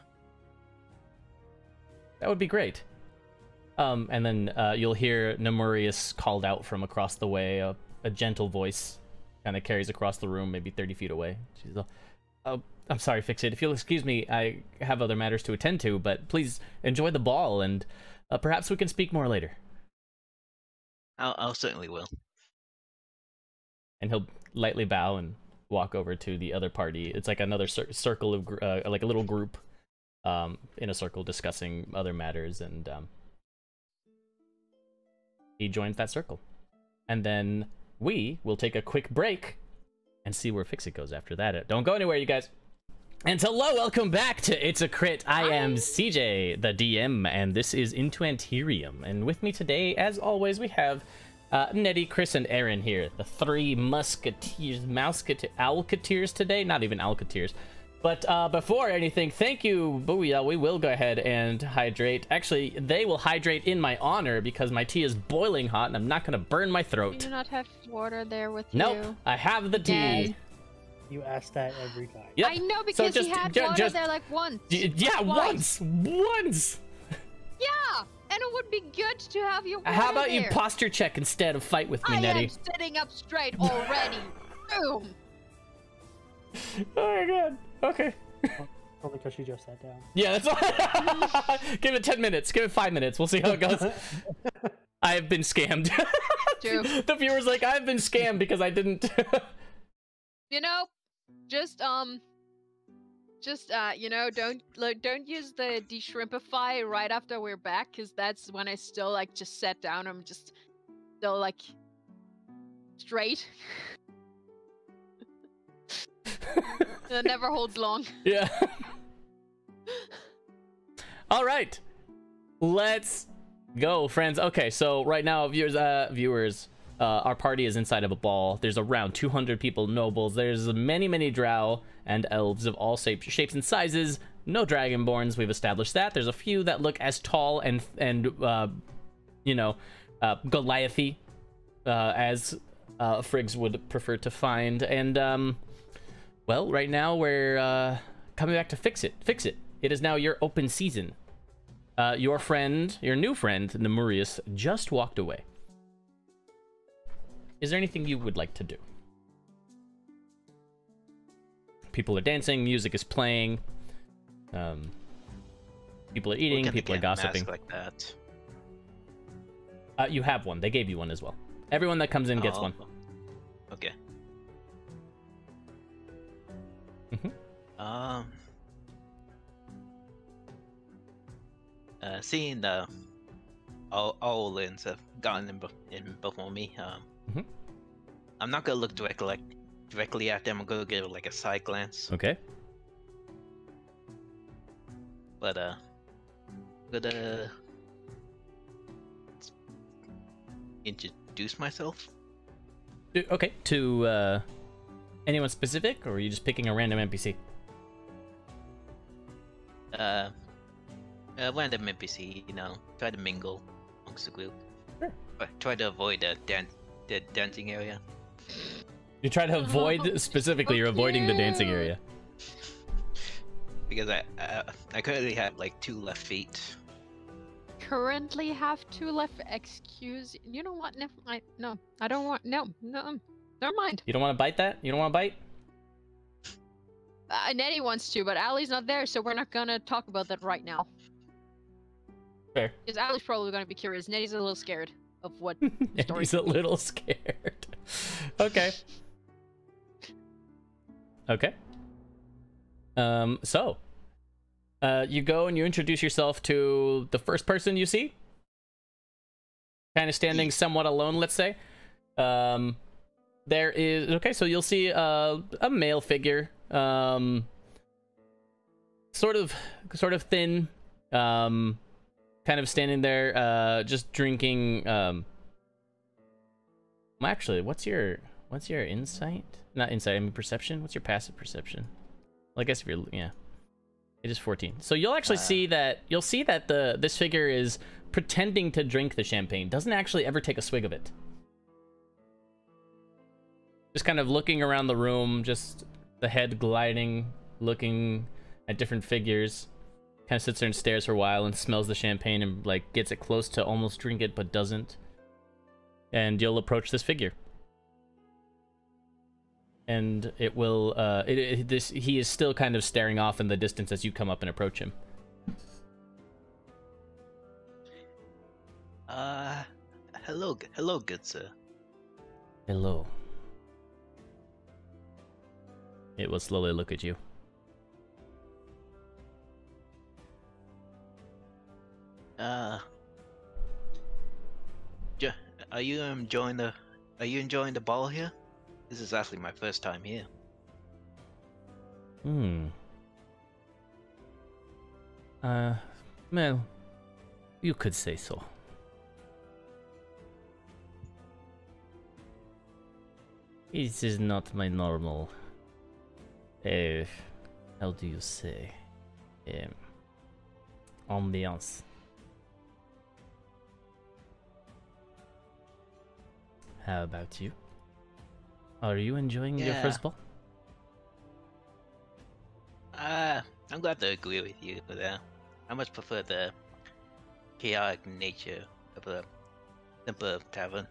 That would be great. And then you'll hear Nemurius called out from across the way, a gentle voice kind of carries across the room, maybe 30 feet away. She's like, I'm sorry, Fix It. If you'll excuse me, I have other matters to attend to, but please enjoy the ball, and perhaps we can speak more later. I'll certainly will. And he'll lightly bow and walk over to the other party. It's like another circle of, like a little group in a circle discussing other matters, and he joins that circle. And then we will take a quick break and see where Fix It goes after that. Don't go anywhere, you guys. And hello, welcome back to It's a Crit. I am CJ, the DM, and this is Into Anterium. And with me today, as always, we have Nedy, Chris, and Aaron here. The three Alcateers today. Not even Alcateers. But before anything, thank you, Booyah. We will go ahead and hydrate. Actually, they will hydrate in my honor because my tea is boiling hot and I'm not going to burn my throat. Do you not have water there with Nope, you? I have the tea. You ask that every time. Yep. I know, because he had water there like once. Yeah, once! Yeah, and it would be good to have your water How about there. you posture check instead of fight with me, Nedy? I am sitting up straight already. Boom. Oh my god. Okay. Probably because she just sat down. Yeah, that's all. Give it 10 minutes. Give it 5 minutes. We'll see how it goes. I have been scammed. True. The viewer's like, I've been scammed because I didn't. You know, just you know, don't use the de-shrimpify right after we're back, because that's when I still like just sat down. I'm just still like straight. That never holds long. Yeah. All right. Let's go, friends. Okay, so right now, viewers, our party is inside of a ball. There's around 200 people, nobles. There's many drow and elves of all shapes and sizes. No dragonborns. We've established that. There's a few that look as tall and you know, Goliathy as Friggs would prefer to find. And well, right now we're coming back to Fix It. Fix It. It is now your open season. Your new friend, Nemurius, just walked away. Is there anything you would like to do? People are dancing, music is playing. People are eating, people are gossiping. Like that. You have one. They gave you one as well. Everyone that comes in gets one. Okay. Seeing the all ins have gotten in before me, I'm not gonna look directly at them. I'm gonna give like a side glance. Okay. But gonna introduce myself. Okay, to anyone specific, or are you just picking a random NPC? Random NPC, you know, try to mingle amongst the group. Sure. But try to avoid the dancing area. You try to avoid, specifically, you're avoiding the dancing area. Because I currently have like 2 left feet. Currently have 2 left. Excuse. You know what? No, I don't want. No, never mind. You don't want to bite that? You don't want to bite? Nedy wants to, but Allie's not there, so we're not gonna talk about that right now. Fair. Because Allie's probably gonna be curious. Nedy's a little scared of what the story. He's a little scared. Okay. Okay. So, you go and you introduce yourself to the first person you see. Kind of standing somewhat alone, let's say. There is... Okay, so you'll see a male figure. Sort of thin. Kind of standing there, just drinking... Actually, what's your insight? Not insight, I mean perception. What's your passive perception? Well, I guess if you're, yeah, it is 14. So you'll actually see that this figure is pretending to drink the champagne. Doesn't actually ever take a swig of it. Just kind of looking around the room, just the head gliding, looking at different figures. Kind of sits there and stares for a while and smells the champagne and like gets it close to almost drink it but doesn't. And you'll approach this figure. And it will, he is still kind of staring off in the distance as you come up and approach him. Hello, good sir. Hello. It will slowly look at you. Are you enjoying the ball here? This is actually my first time here. Well, you could say so. This is not my normal, how do you say, ambiance. How about you? Are you enjoying your first ball? I'm glad to agree with you, but I much prefer the chaotic nature of a simple tavern.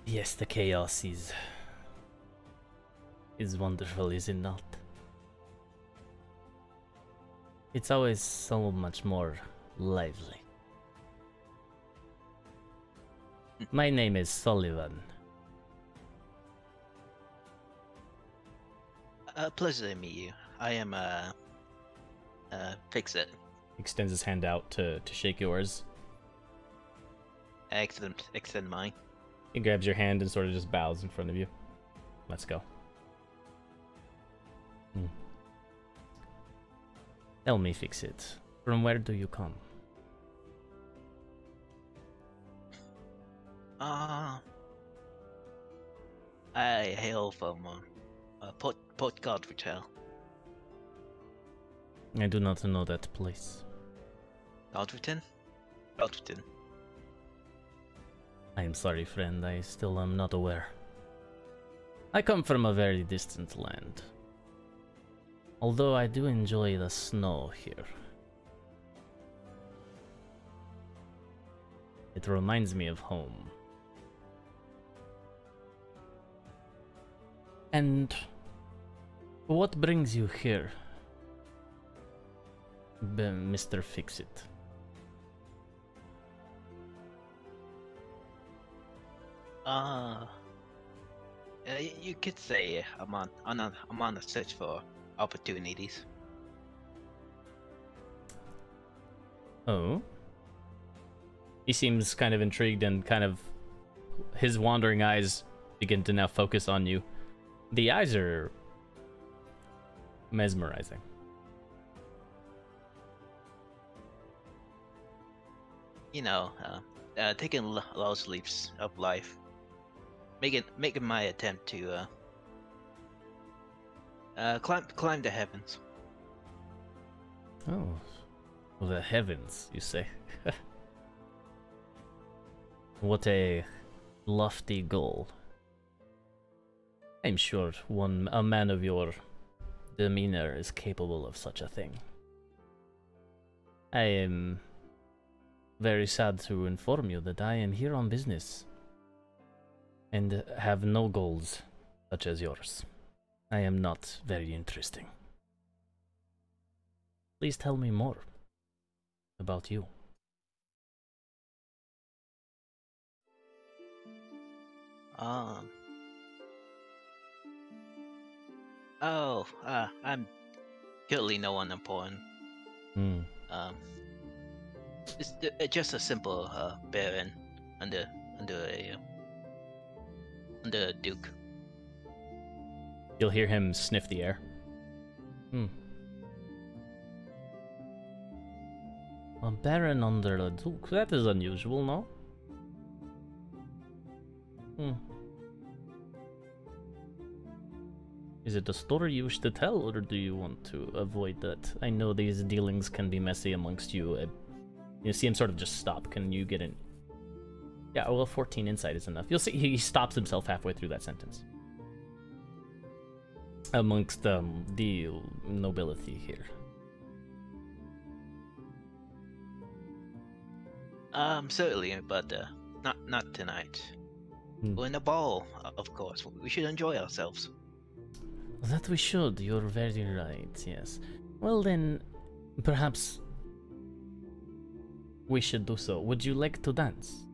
Yes, the chaos is wonderful, is it not? It's always so much more lively. My name is Sullivan. Pleasure to meet you. I am Fix-It. Extends his hand out to shake yours. I extend mine. He grabs your hand and sort of just bows in front of you. Let's go. Tell me, Fix-It. From where do you come? I hail from Port Godrichdale. I do not know that place. Godriton? I am sorry, friend. I still am not aware. I come from a very distant land. Although I do enjoy the snow here. It reminds me of home. And what brings you here, Mr. Fix-It? You could say I'm on a search for opportunities. Oh? He seems kind of intrigued and kind of... His wandering eyes begin to now focus on you. The eyes are... mesmerizing. You know, taking lost leaps of life. Making my attempt to climb the heavens. Oh, well, the heavens, you say? What a lofty goal. I'm sure a man of your demeanor is capable of such a thing. I am very sad to inform you that I am here on business and have no goals such as yours. I am not very interesting. Please tell me more about you. I'm currently no one important. It's just a simple baron under a duke. You'll hear him sniff the air. A baron under a duke? That is unusual, no? Is it a story you wish to tell, or do you want to avoid that? I know these dealings can be messy amongst you. You see him sort of just stop. Can you get in? Yeah, well, 14 insight is enough. You'll see he stops himself halfway through that sentence. Amongst the nobility here. Certainly, but not tonight. We're in a ball, of course. We should enjoy ourselves. That we should. You're very right. Yes. Well then, perhaps we should do so. Would you like to dance?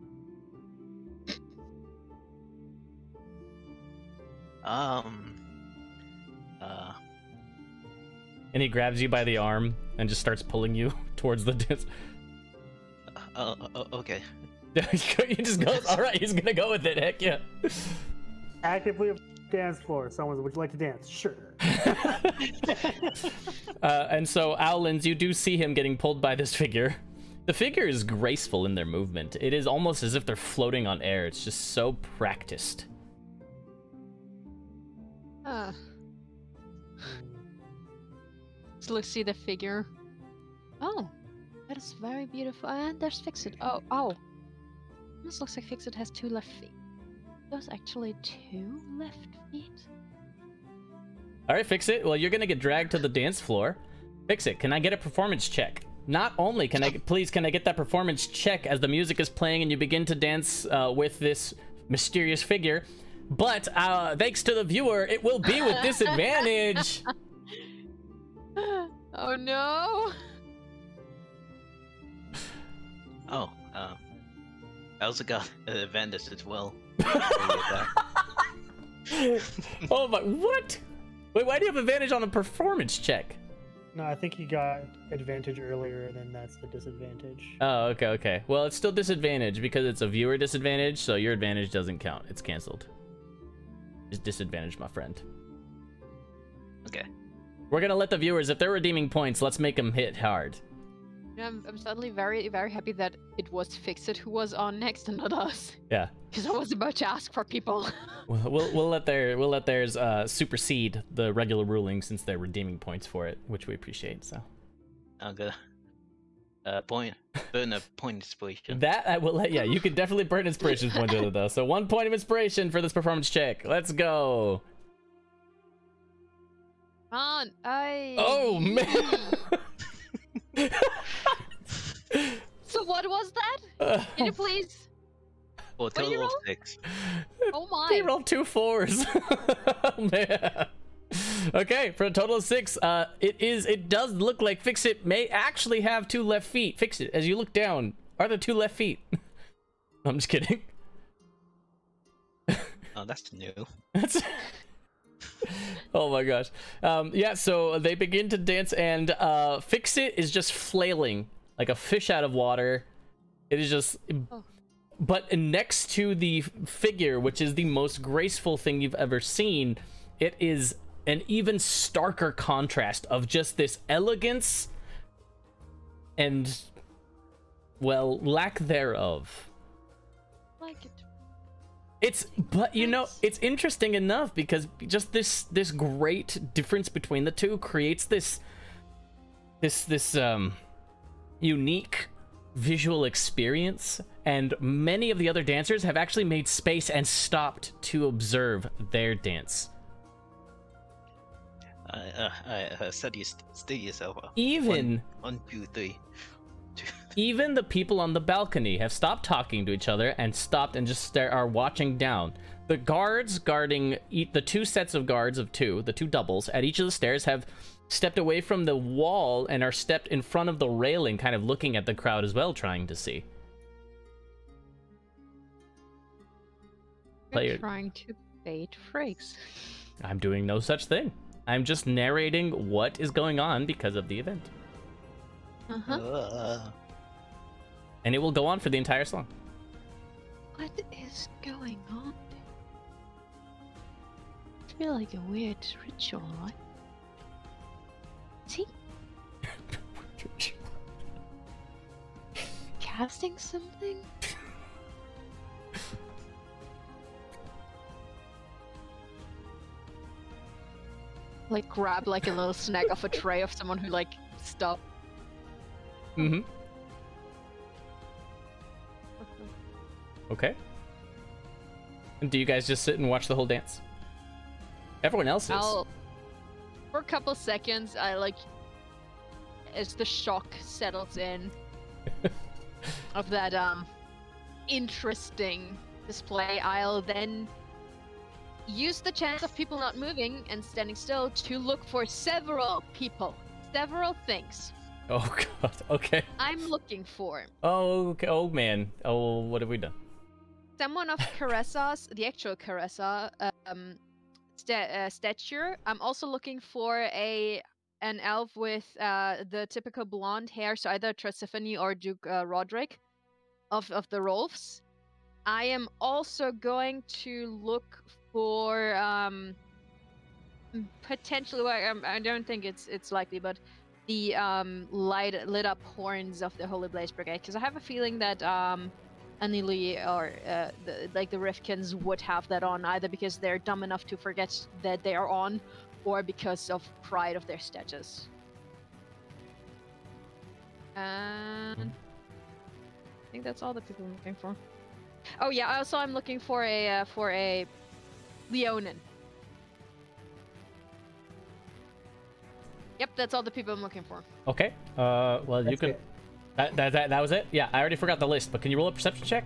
And he grabs you by the arm and just starts pulling you towards the dance. Okay. He just goes, alright, he's gonna go with it, heck yeah. Actively dance floor. Someone, would you like to dance? Sure. And so, Owlins, you do see him getting pulled by this figure. The figure is graceful in their movement. It is almost as if they're floating on air. It's just so practiced. Let's see the figure. Oh, that is very beautiful. And there's Fix-It. Oh. This looks like Fix-It has 2 left feet. There's actually 2 left feet. Alright, Fix-It. Well, you're gonna get dragged to the dance floor. Fix-It, can I get a performance check? Not only can I get that performance check as the music is playing and you begin to dance with this mysterious figure, but thanks to the viewer, it will be with disadvantage. Oh no. Oh, I also got an advantage as well. Oh my, what? Wait, why do you have advantage on a performance check? No, I think you got advantage earlier, and then that's the disadvantage. Oh, okay. Well, it's still disadvantage because it's a viewer disadvantage, so your advantage doesn't count. It's canceled. It's disadvantage, my friend. Okay. We're gonna let the viewers, if they're redeeming points, let's make them hit hard. Yeah, I'm suddenly very, very happy that it was Fix-It who was on next and not us. Yeah. Because I was about to ask for people. We'll let theirs supersede the regular ruling since they're redeeming points for it, which we appreciate. So. I'm gonna burn a point inspiration. That I will let. Yeah, you can definitely burn inspiration points with it though. So 1 point of inspiration for this performance check. Let's go. On, Oh man. So what was that? Can you please? Well, What do you total of roll? 6. Oh my. He rolled 2 4s. Oh man. Okay, for a total of 6, it does look like Fix-It may actually have 2 left feet. Fix-It, as you look down, are there 2 left feet? I'm just kidding. Oh, that's new. That's oh my gosh. Yeah, so they begin to dance, and Fix-It is just flailing like a fish out of water. It is just but next to the figure, which is the most graceful thing you've ever seen, it is an even starker contrast of just this elegance and, well, lack thereof. Like it. But you know, it's interesting enough because just this great difference between the two creates this unique visual experience, and many of the other dancers have actually made space and stopped to observe their dance. Steady yourself. Even 1, 2, 3. Even the people on the balcony have stopped talking to each other and stopped and just are watching down. The guards guarding the 2 sets of guards of 2, the 2 doubles at each of the stairs, have stepped away from the wall and are stepped in front of the railing, kind of looking at the crowd as well, trying to see. You're trying to bait Frakes. I'm doing no such thing. I'm just narrating what is going on because of the event. And it will go on for the entire song. What is going on? I feel like a weird ritual, right? Is he casting something? Like grab like a little snack off a tray of someone who like stopped. Mm-hmm. Okay. And do you guys just sit and watch the whole dance? Everyone else is. For a couple seconds, I like, as the shock settles in of that interesting display, I'll then use the chance of people not moving and standing still to look for several things. Oh god, okay. I'm looking for. Oh, okay. Oh man. Oh, what have we done? Someone of Caressa's, the actual Caressa, stature. I'm also looking for an elf with the typical blonde hair, so either Tresiphae or Duke Roderick of the Rolfs. I am also going to look for potentially. I don't think it's likely, but the lit up horns of the Holy Blaze Brigade, because I have a feeling that Anili or the Rifkins would have that on, either because they're dumb enough to forget that they are on, or because of pride of their status. And I think that's all the people I'm looking for. Oh yeah, also I'm looking for a Leonin. Yep, that's all the people I'm looking for. Okay. Well, that's you can. That was it? Yeah, I already forgot the list, but can you roll a perception check?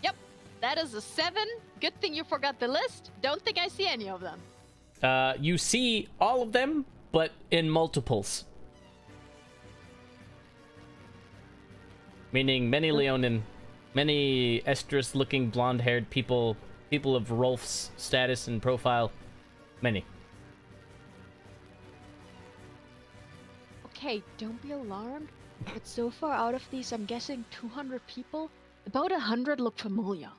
Yep, that is a 7. Good thing you forgot the list. Don't think I see any of them. You see all of them, but in multiples. Meaning many Leonin, many estrus-looking blonde-haired people of Rolf's status and profile. Many. Okay, don't be alarmed, but so far out of these, I'm guessing 200 people, about 100 look familiar.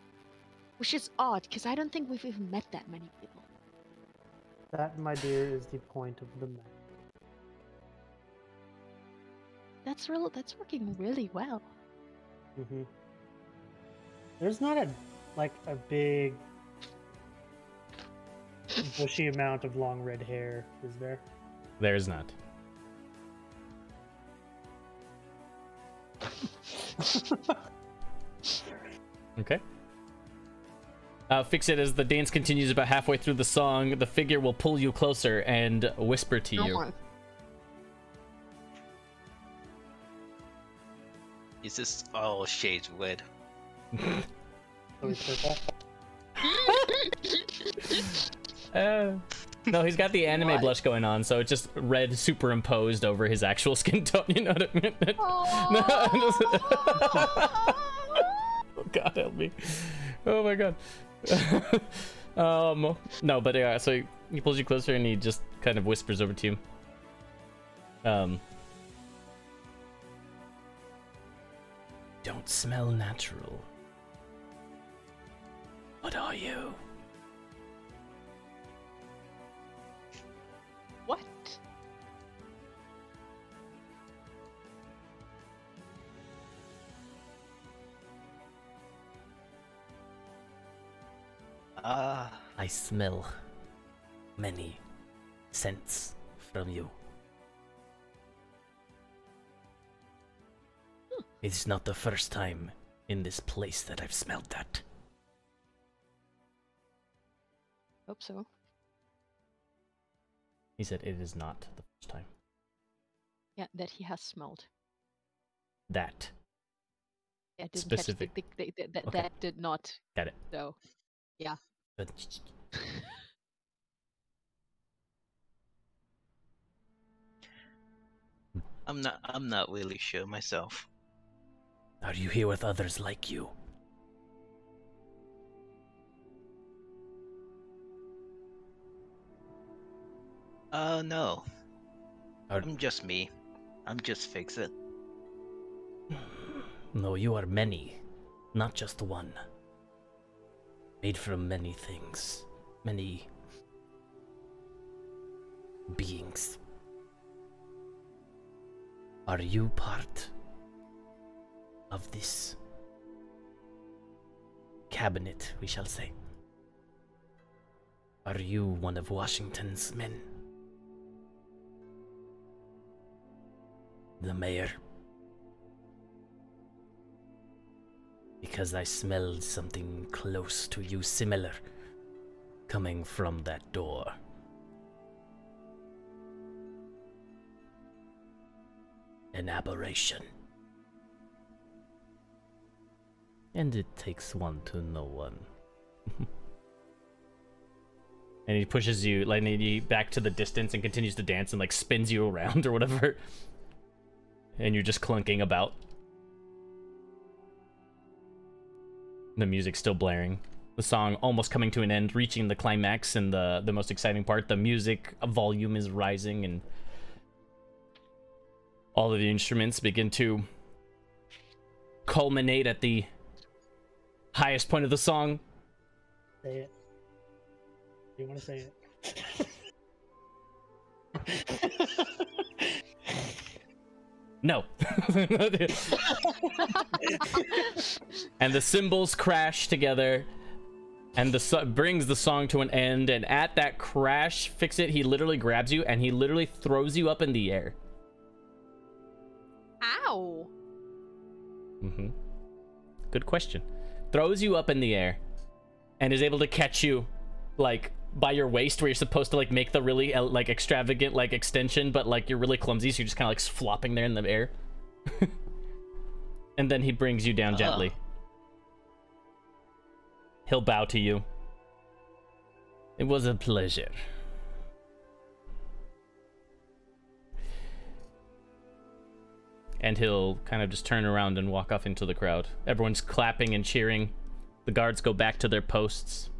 Which is odd, because I don't think we've even met that many people. That, my dear, is the point of the map. That's working really well. Mm-hmm. There's not a big bushy amount of long red hair, is there? There is not. Okay. Fix it as the dance continues about halfway through the song. The figure will pull you closer and whisper to you. Is this all shades red? No, he's got the anime blush going on, so it's just red superimposed over his actual skin tone. You know what I mean? Oh, God help me! Oh my God. No, but yeah. So he pulls you closer and he just kind of whispers over to you. Don't smell natural. What are you? What? I smell many scents from you. It's not the first time in this place that I've smelled that. Hope so. He said it is not the first time. Yeah, that he has smelled. That. Yeah, didn't specific. Catch that Okay. that did not. Got it. So, yeah. But I'm not really sure myself. are you here with others like you? No. I'm just me. I'm just Fix It. No, you are many, not just one. Made from many things, many beings. Are you part of this cabinet, we shall say? Are you one of Washington's men? The mayor? Because I smelled something close to you, similar, coming from that door. An aberration. And it takes one to know one. And he pushes you, like, Nedy, back to the distance and continues to dance and, like, spins you around or whatever. And you're just clunking about. The music's still blaring. The song almost coming to an end, reaching the climax and the most exciting part. The music volume is rising and all of the instruments begin to culminate at the highest point of the song. Say it. Do you want to say it? No. And the cymbals crash together, and the brings the song to an end. And at that crash, Fix It, he literally grabs you and he literally throws you up in the air. Ow! Mm-hmm. Good question. Throws you up in the air and is able to catch you, like, by your waist, where you're supposed to, like, make the really, like, extravagant, like, extension, but, like, you're really clumsy, so you're just kind of, like, flopping there in the air. And then he brings you down gently. He'll bow to you. It was a pleasure. And he'll kind of just turn around and walk off into the crowd. Everyone's clapping and cheering. The guards go back to their posts.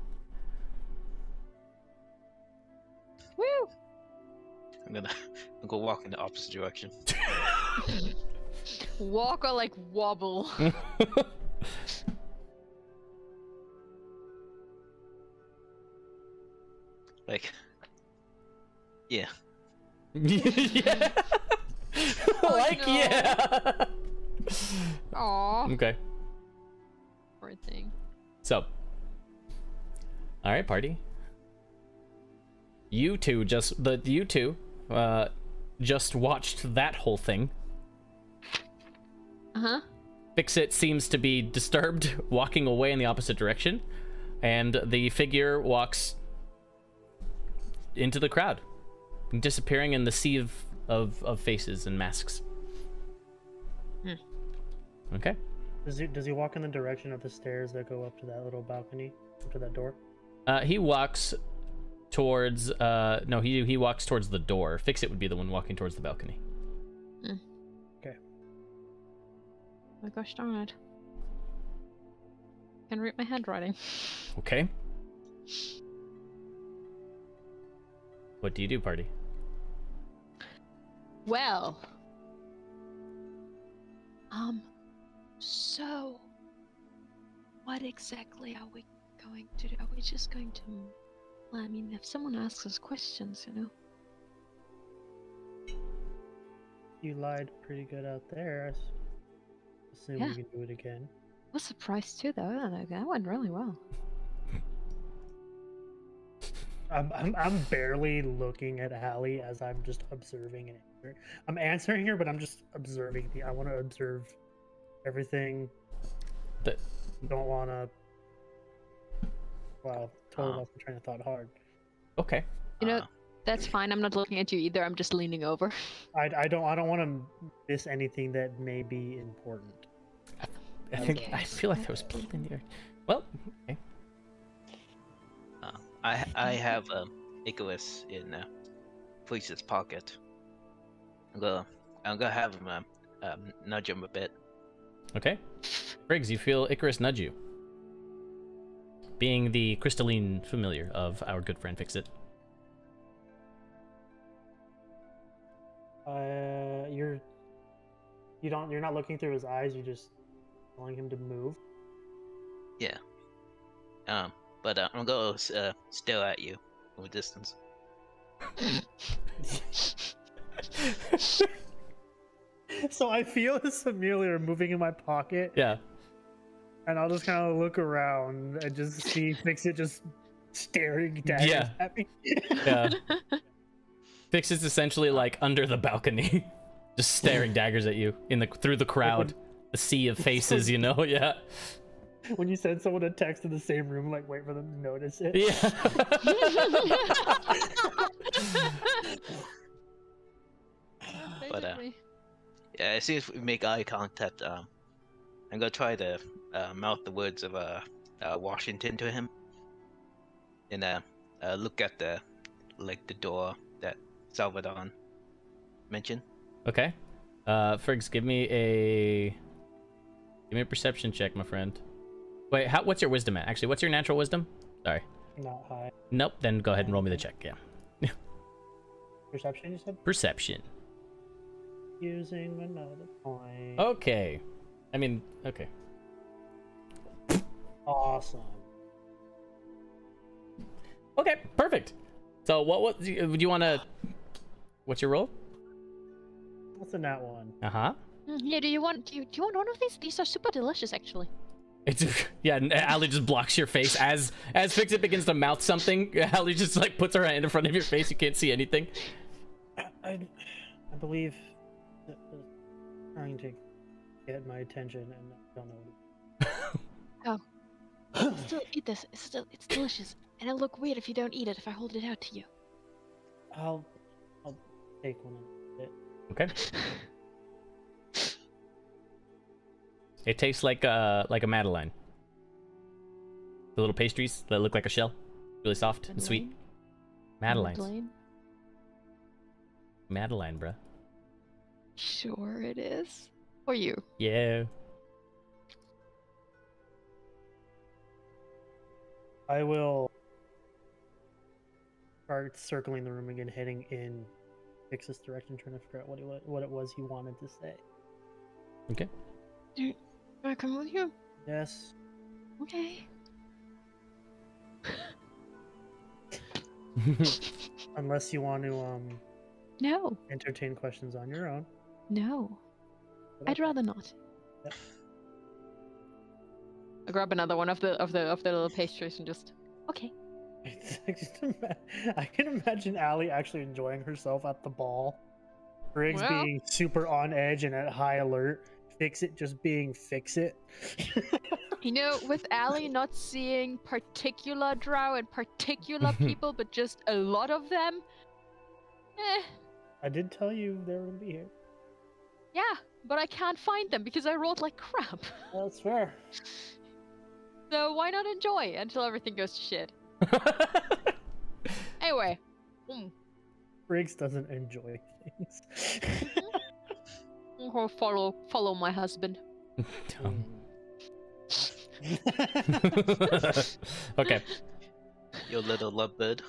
Woo! I'm gonna go walk in the opposite direction. Walk or, like, wobble? Like, yeah. Yeah. Like, no. yeah. Aw. Okay. Poor thing. So. Alright, party. You two just Uh-huh. Fix-It seems to be disturbed, walking away in the opposite direction, and the figure walks into the crowd, disappearing in the sea of faces and masks. Okay. Does he walk in the direction of the stairs that go up to that little balcony, up to that door? He walks towards no, he walks towards the door. Fix-It would be the one walking towards the balcony. Okay. Oh gosh darn it. Can read my handwriting. Okay. What do you do, party? Well. So what exactly are we going to do? Are we just going to, well, I mean, if someone asks us questions, you know. You lied pretty good out there. I assume Yeah. we can do it again. I was surprised too, though. That went really well. I'm barely looking at Allie as I'm just observing and answering. I'm answering her, but I'm just observing. I want to observe everything. Don't want to. Wow, totally lost my train of thought hard. Okay. You know, that's fine. I'm not looking at you either. I'm just leaning over. I don't want to miss anything that may be important. I feel like there was plenty there. Well, okay. I have Icarus in Fleece's pocket. I'm gonna have him nudge him a bit. Okay. Briggs, you feel Icarus nudge you. Being the crystalline familiar of our good friend Fix-It. You're not looking through his eyes. You're just telling him to move. Yeah. But I'm gonna stare at you from a distance. So I feel this familiar moving in my pocket. Yeah. And I'll just kind of look around and just see Fix-It just staring daggers at me. Yeah. Fix-It's essentially like under the balcony, just staring daggers at you through the crowd, the sea of faces, you know? Yeah. When you send someone a text in the same room, like wait for them to notice it. Yeah. But yeah, as soon as we make eye contact, I'm gonna try to mouth the words of Washington to him, and look at the door that Salvador mentioned. Okay. Friggs, give me a perception check, my friend. Wait, what's your wisdom at? Actually, what's your natural wisdom? Sorry. Not high. Nope, then go ahead and roll me the check, yeah. Perception, you said? Perception. Using another point. Okay. I mean, okay. Awesome. Okay, perfect. So do you want to... What's your roll? What's in that one? Uh-huh. Yeah, do you want one of these? These are super delicious, actually. It's yeah. Allie just blocks your face as Fix-It begins to mouth something. Allie just like puts her hand in front of your face. You can't see anything. I believe that was trying to get my attention, and I don't know. Oh. Still eat this. It's delicious, and it'll look weird if you don't eat it. If I hold it out to you. I'll take one of it. Okay. It tastes like a Madeleine. The little pastries that look like a shell, really soft and sweet. Madeleines. Madeline, bruh. Sure it is. For you. Yeah. I will start circling the room again, heading in Fix's direction, trying to figure out what it was he wanted to say. Okay. Can I come with you? Yes. Okay. Unless you want to No. entertain questions on your own. No. But I'd rather not. Yep. I grab another one of the little pastries and just okay. I can imagine Allie actually enjoying herself at the ball. Briggs Well. being super on edge and at high alert. Fix It just being Fix It. You know, with Ali not seeing particular drow and particular people, but just a lot of them, I did tell you they were going to be here. Yeah, but I can't find them because I rolled like crap. That's fair. So why not enjoy until everything goes to shit? Anyway. Briggs doesn't enjoy things. I'll follow my husband. Okay. Your little lovebird.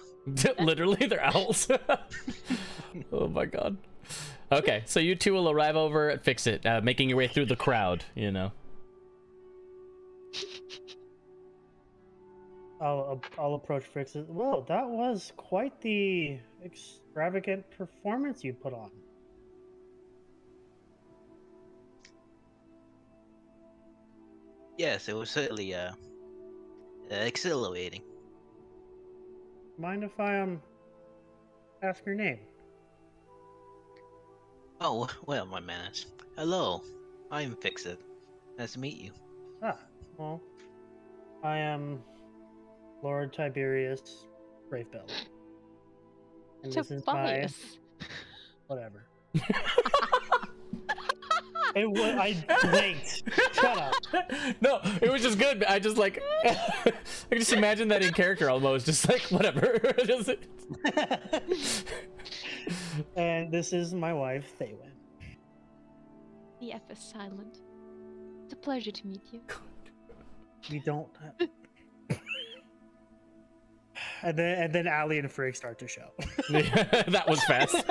Literally, they're owls. Oh my god. Okay, so you two will arrive over at Fix It, making your way through the crowd, you know. I'll approach Fix It. Well, that was quite the extravagant performance you put on. Yes, it was certainly exhilarating. Mind if I ask your name? Oh, well, my man. Hello, I'm Fix It. Nice to meet you. Ah, well, I am Lord Tiberius Bravebell. And this is my... Whatever. I blinked. Shut up. No, it was just good. I just like... I can just imagine that in character almost. Just like, whatever. And this is my wife, Theywin. The F is silent. It's a pleasure to meet you. We don't have... and then Ali and Frigg start to show. That was fast.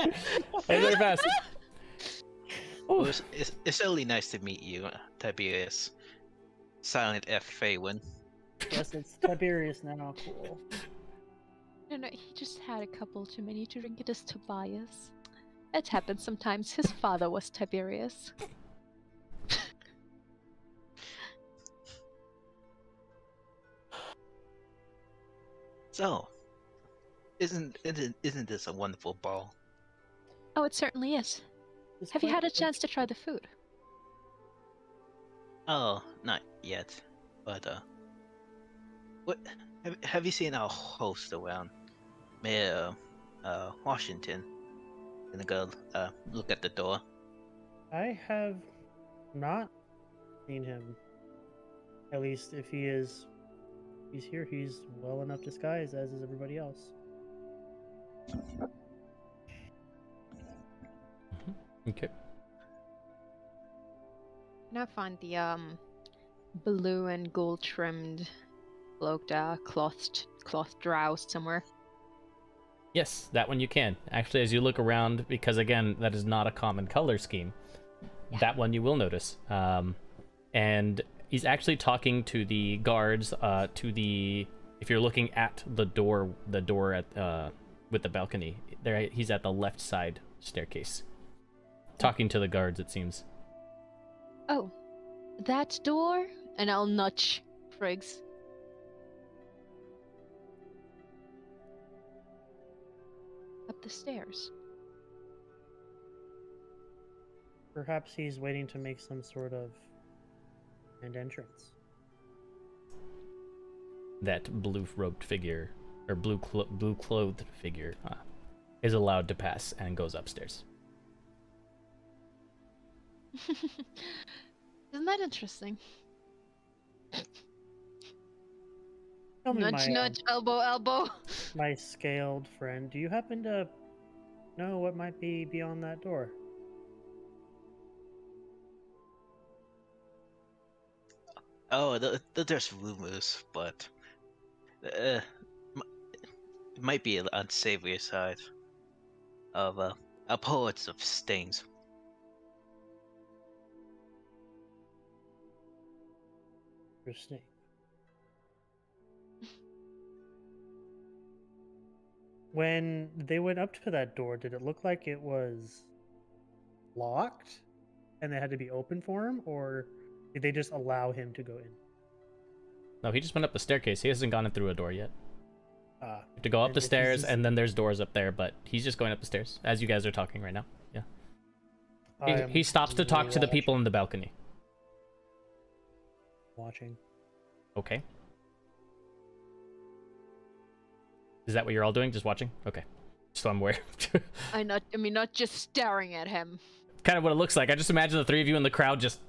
Very fast. Well, it's really nice to meet you, Tiberius. Silent F. Faywin. Yes, it's Tiberius now. Cool. No, he just had a couple too many to drink. It is Tobias. It happens sometimes. His father was Tiberius. So, isn't this a wonderful ball? Oh, it certainly is. Have you had a chance to try the food? Oh, not yet. But what have you seen our host around? Mayor Washington? Gonna go look at the door. I have not seen him. At least if he's here, he's well enough disguised, as is everybody else. Okay. Can I find the blue and gold trimmed cloaked cloth drow somewhere? Yes, that one you can. Actually, as you look around, because again, that is not a common color scheme, that one you will notice. And he's actually talking to the guards, if you're looking at the door at, with the balcony, there he's at the left side staircase. Talking to the guards, it seems. Oh, that door? And I'll nudge Friggs. Up the stairs. Perhaps he's waiting to make some sort of grand entrance. That blue-robed figure, or blue-clothed figure, is allowed to pass and goes upstairs. Isn't that interesting? Nudge, nudge, elbow, elbow. My scaled friend, do you happen to know what might be beyond that door? Oh, there's rumors, but it might be an unsavory side of poets of stains. Interesting. When they went up to that door, did it look like it was locked and they had to be open for him, or did they just allow him to go in? No, he just went up the staircase. He hasn't gone in through a door yet. You have to go up the stairs, and then there's doors up there, but he's just going up the stairs as you guys are talking right now. Yeah. He stops to talk to the people in the balcony. watching. Okay. Is that what you're all doing? Just watching? Okay. So I'm aware. I mean, not just staring at him. Kind of what it looks like. I just imagine the three of you in the crowd just...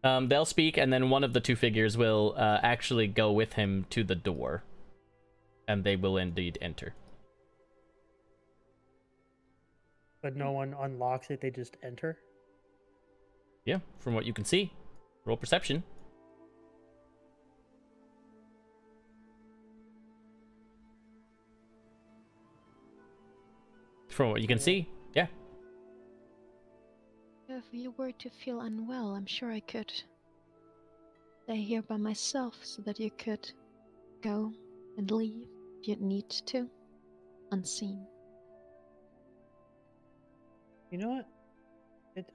They'll speak, and then one of the two figures will actually go with him to the door. And they will indeed enter. But no one unlocks it, they just enter? Yeah, from what you can see. Roll perception. From what you can see, yeah. If you were to feel unwell, I'm sure I could stay here by myself so that you could go and leave if you need to, unseen. You know what?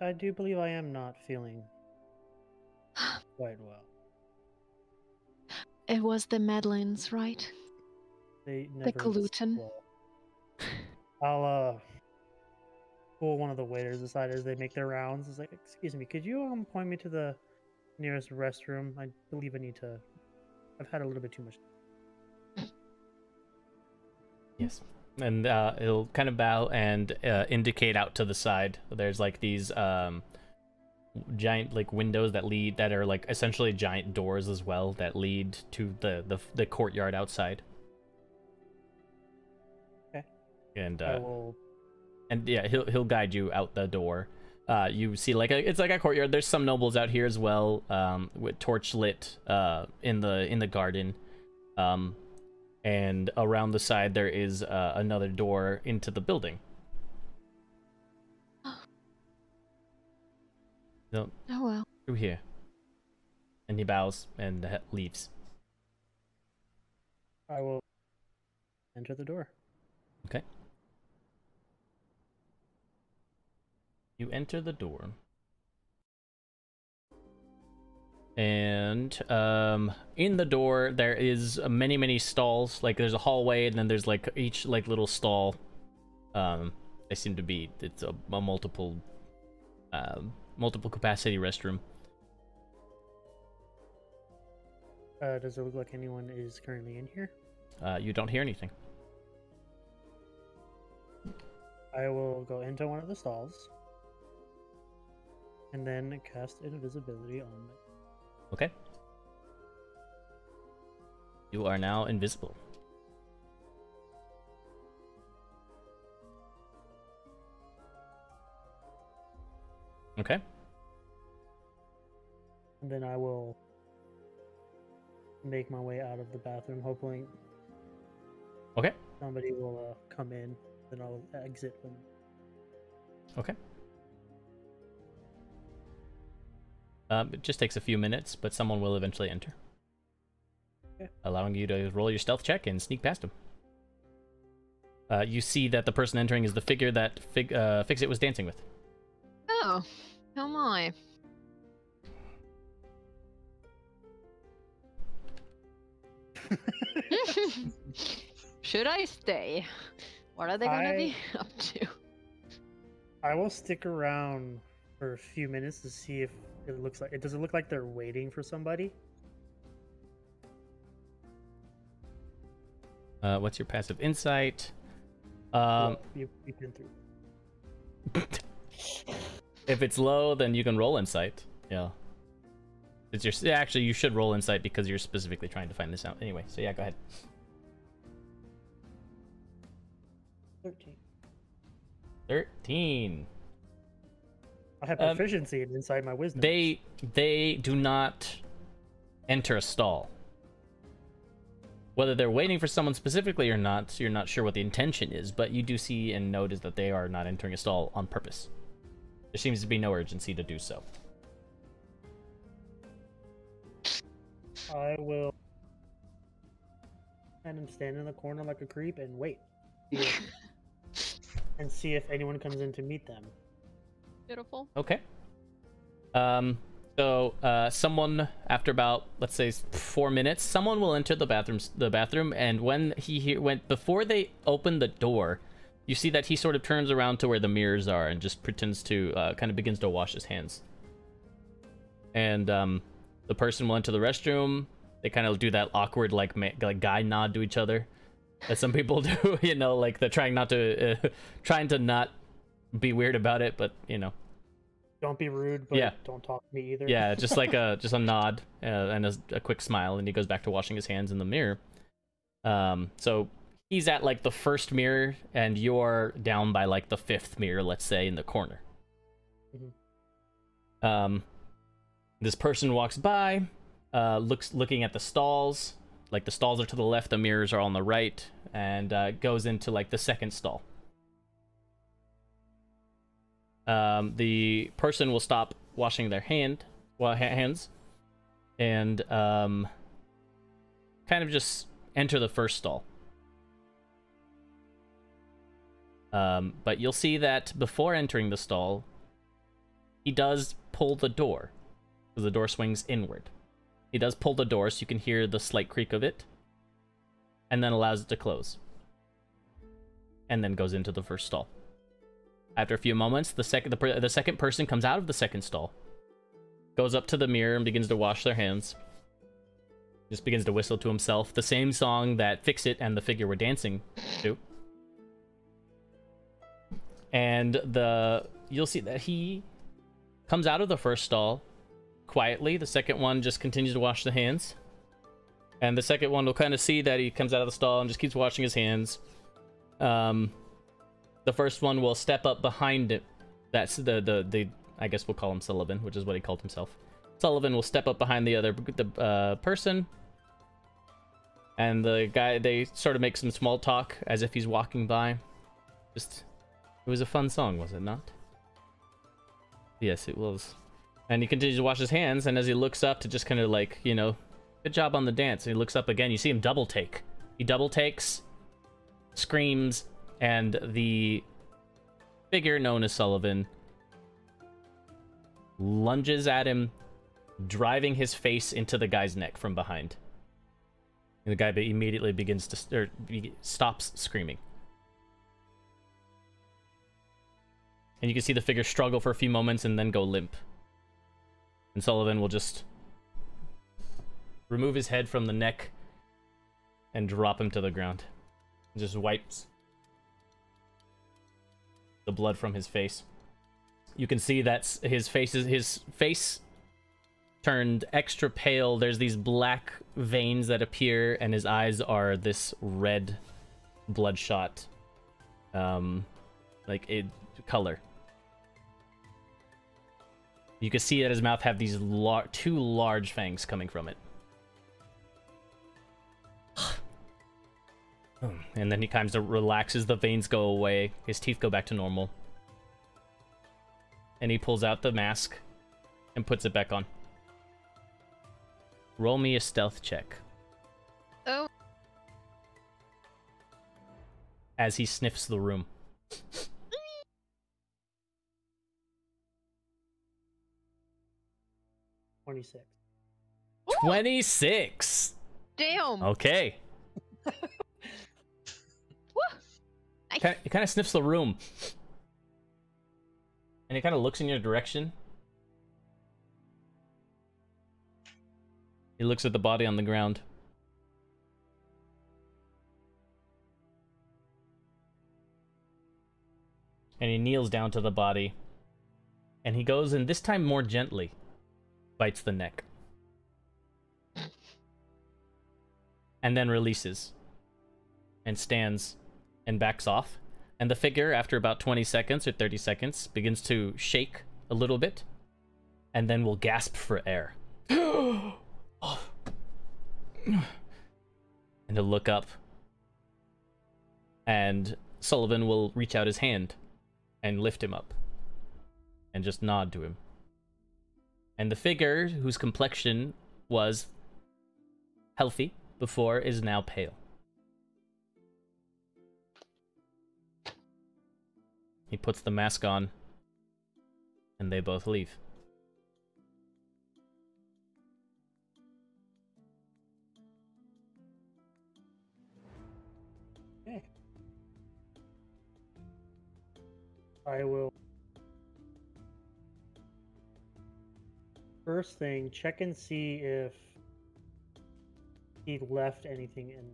I do believe I am not feeling quite well. It was the Madeleines, right? They never The gluten. well. I'll pull one of the waiters aside as they make their rounds. It's like, excuse me, could you point me to the nearest restroom? I believe I need to. I've had a little bit too much. Yes. And it'll kind of bow and indicate out to the side. There's like these giant like windows that are like essentially giant doors as well that lead to the courtyard outside. Okay. And I will... and yeah, he'll guide you out the door. You see like it's like a courtyard. There's some nobles out here as well, with torch lit in the garden. And around the side there is another door into the building. So, oh well. through here. And he bows and leaves. I will enter the door. Okay. You enter the door. And in the door there is many stalls. Like there's a hallway, and then there's like each like little stall. They seem to be, it's a multiple capacity restroom. Does it look like anyone is currently in here? You don't hear anything. I will go into one of the stalls and then cast invisibility on me. Okay. You are now invisible. Okay. And then I will make my way out of the bathroom, hoping Okay. somebody will come in, then I'll exit when... Okay. It just takes a few minutes, but someone will eventually enter. Okay. Allowing you to roll your stealth check and sneak past him. You see that the person entering is the figure that Fix-It was dancing with. Oh, oh my. Should I stay? What are they gonna be up to? I will stick around for a few minutes to see if it looks like... Does it look like they're waiting for somebody? What's your passive insight? You've been through. If it's low, then you can roll insight. Yeah. It's your... Actually, you should roll insight because you're specifically trying to find this out. Anyway, so yeah, go ahead. 13. I have proficiency in inside my wisdom. They do not enter a stall. Whether they're waiting for someone specifically or not, you're not sure what the intention is, but you do see and notice that they are not entering a stall on purpose. There seems to be no urgency to do so. I will and stand in the corner like a creep and wait. And see if anyone comes in to meet them. Beautiful. Okay. So someone, after about, let's say 4 minutes, someone will enter the bathroom, and when before they open the door, you see that he sort of turns around to where the mirrors are and just pretends to, kind of begins to wash his hands. And the person will enter the restroom. They kind of do that awkward, like guy nod to each other that some people do, you know, like they're trying to not be weird about it, but, you know. Don't be rude, but don't talk to me either. Yeah, just like a nod and a quick smile, and he goes back to washing his hands in the mirror. So he's at like the first mirror, and you're down by like the fifth mirror, let's say, in the corner. Mm-hmm. This person walks by, looking at the stalls. Like the stalls are to the left, the mirrors are on the right, and goes into like the second stall. The person will stop washing their hands and kind of just enter the first stall. But you'll see that before entering the stall, he does pull the door, because the door swings inward. He does pull the door so you can hear the slight creak of it, and then allows it to close. And then goes into the first stall. After a few moments, the second person comes out of the second stall, goes up to the mirror and begins to wash their hands. Just begins to whistle to himself the same song that Fix-It and the figure were dancing to. And you'll see that he comes out of the first stall quietly. The second one just continues to wash the hands. And the second one will kind of see that he comes out of the stall and just keeps washing his hands. The first one will step up behind it. That's the I guess we'll call him Sullivan, which is what he called himself. Sullivan will step up behind the person. And the guy, they sort of make some small talk as if he's walking by. It was a fun song, was it not? Yes, it was. And he continues to wash his hands, and as he looks up to just kind of like, you know, good job on the dance. And he looks up again, you see him double take. He double takes, screams, and the figure known as Sullivan lunges at him, driving his face into the guy's neck from behind. And the guy immediately begins to stops screaming. And you can see the figure struggle for a few moments and then go limp. And Sullivan will just remove his head from the neck and drop him to the ground. And just wipes the blood from his face. You can see that his face turned extra pale. There's these black veins that appear, and his eyes are this red, bloodshot, color. You can see that his mouth have these two large fangs coming from it. And then he kind of relaxes, the veins go away, his teeth go back to normal. And he pulls out the mask and puts it back on. Roll me a stealth check. Oh. As he sniffs the room. 26. 26! Damn! Okay. He kind of sniffs the room. And he kind of looks in your direction. He looks at the body on the ground. And he kneels down to the body. And he goes, and this time more gently, bites the neck. And then releases. And stands and backs off. And the figure, after about 20 seconds or 30 seconds, begins to shake a little bit. And then will gasp for air. And he'll look up. And Sullivan will reach out his hand and lift him up. And just nod to him. And the figure, whose complexion was healthy before, is now pale. He puts the mask on, and they both leave. Okay. I will. First thing, check and see if he left anything in.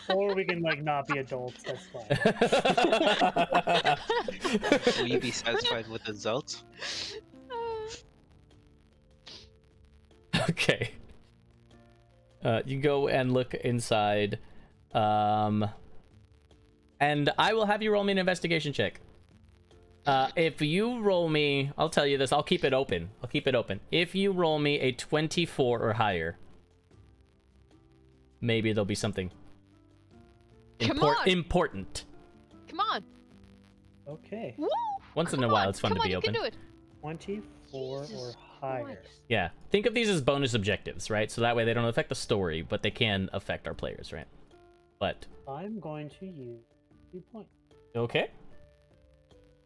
Or we can like not be adults. That's fine. Will you be satisfied with the results? Okay. You go and look inside. And I will have you roll me an investigation check. If you roll me, I'll tell you this, I'll keep it open. I'll keep it open. If you roll me a 24 or higher, maybe there'll be something important. Come on. Okay. Woo! Once in a while, it's fun to be open. You can do it. 24 Jesus or higher. Christ. Yeah. Think of these as bonus objectives, right? So that way they don't affect the story, but they can affect our players, right? But I'm going to use 2 points. okay.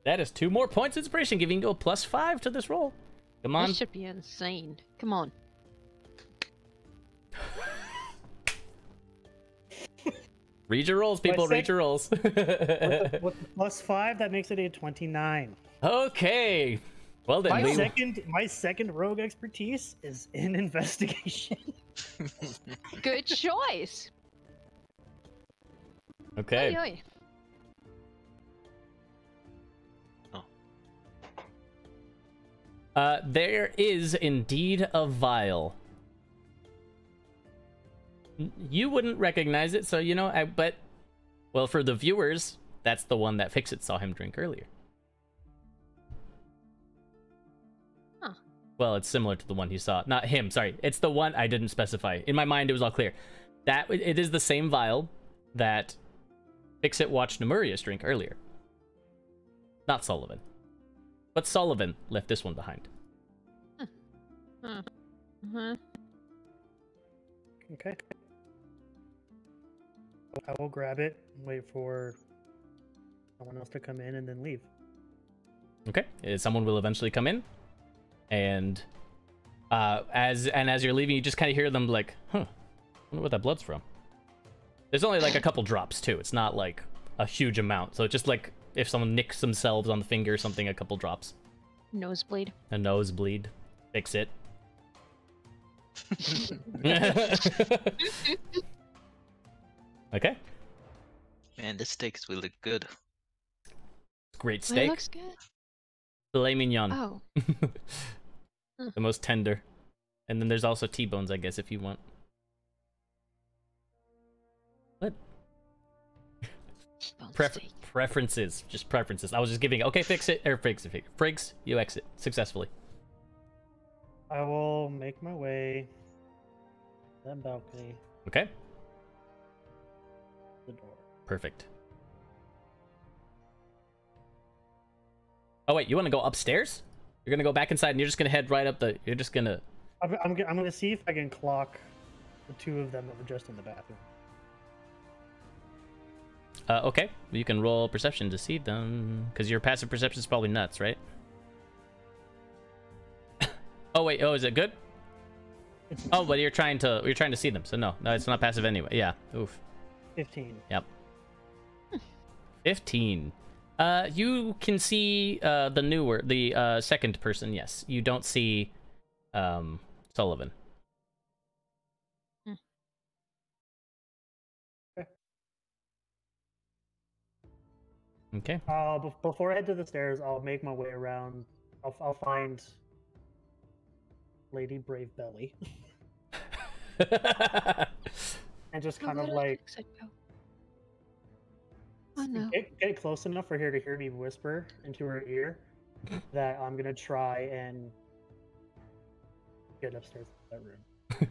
That is 2 more points of inspiration, giving you a +5 to this roll. Come on. This should be insane. Come on. Read your rolls, people. Read your rolls. With the +5, that makes it a 29. Okay. Well then, my second rogue expertise is in investigation. Good choice. Okay. Oi, oi. There is indeed a vial. You wouldn't recognize it, so you know, but well, for the viewers, that's the one that Fix-It saw him drink earlier. Huh. Well, it's similar to the one he saw. Not him, sorry. It's the one I didn't specify. In my mind, it was all clear. That it is the same vial that Fix-It watched Nemurius drink earlier. Not Sullivan. But Sullivan left this one behind. Okay. I will grab it and wait for someone else to come in and then leave. Okay. Someone will eventually come in. And as you're leaving, you just kind of hear them like, huh, I wonder what that blood's from. There's only like a couple drops too. It's not like a huge amount. So just like if someone nicks themselves on the finger or something, a couple drops. Nosebleed. A nosebleed. Fix it. Okay. Man, this steak's really good. Great It steak. looks good. Filet mignon. Oh. The most tender. And then there's also T-bones, I guess, if you want. What? Preferences. Just preferences. I was just giving... Okay, fix it. Or fix it. Friggs, you exit successfully. I will make my way to that balcony. Okay. The door. Perfect. Oh, wait. You want to go upstairs? You're going to go back inside and you're just going to head right up the... You're just going to... I'm going to see if I can clock the 2 of them that were just in the bathroom. Okay. You can roll perception to see them. Because your passive perception is probably nuts, right? Oh, wait. Oh, is it good? Oh, but you're trying to see them. So no, it's not passive anyway. Yeah. Oof. 15. Yep. 15. You can see the second person. Yes. You don't see Sullivan. Okay. Before I head to the stairs, I'll make my way around. I'll find Lady Brave Belly. And just kind of like get close enough for her to hear me whisper into her ear that I'm gonna try and get upstairs to that room.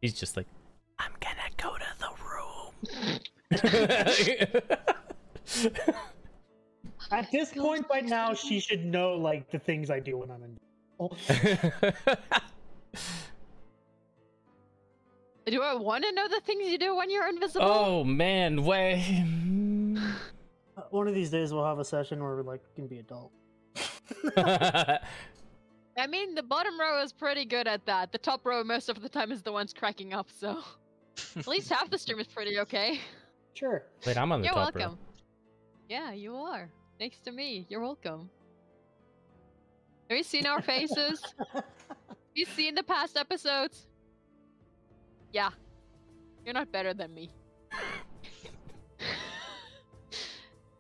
He's just like, I'm gonna go to the room. At this point by now, she should know like the things I do when I'm in. Do I want to know the things you do when you're invisible? Oh man, way. One of these days we'll have a session where we like can be adult. I mean, the bottom row is pretty good at that. The top row most of the time is the ones cracking up, so at least half the stream is pretty okay. Sure. Wait, I'm on the You're top welcome. row. Yeah, you are. Next to me. You're welcome. Have you seen our faces? Have you seen the past episodes? Yeah. You're not better than me.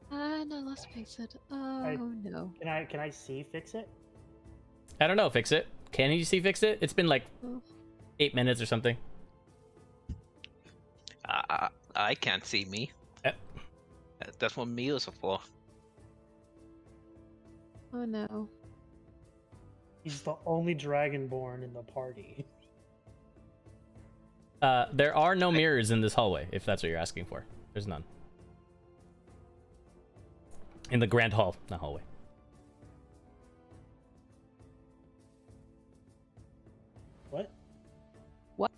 No, let's fix it. Oh no. Can I see fix it? I don't know, fix it. Can you see fix it? It's been like 8 minutes or something. I can't see me. That's what meals are for. Oh no. He's the only dragonborn in the party. There are no mirrors in this hallway, if that's what you're asking for. There's none. In the grand hall, not hallway. What? What?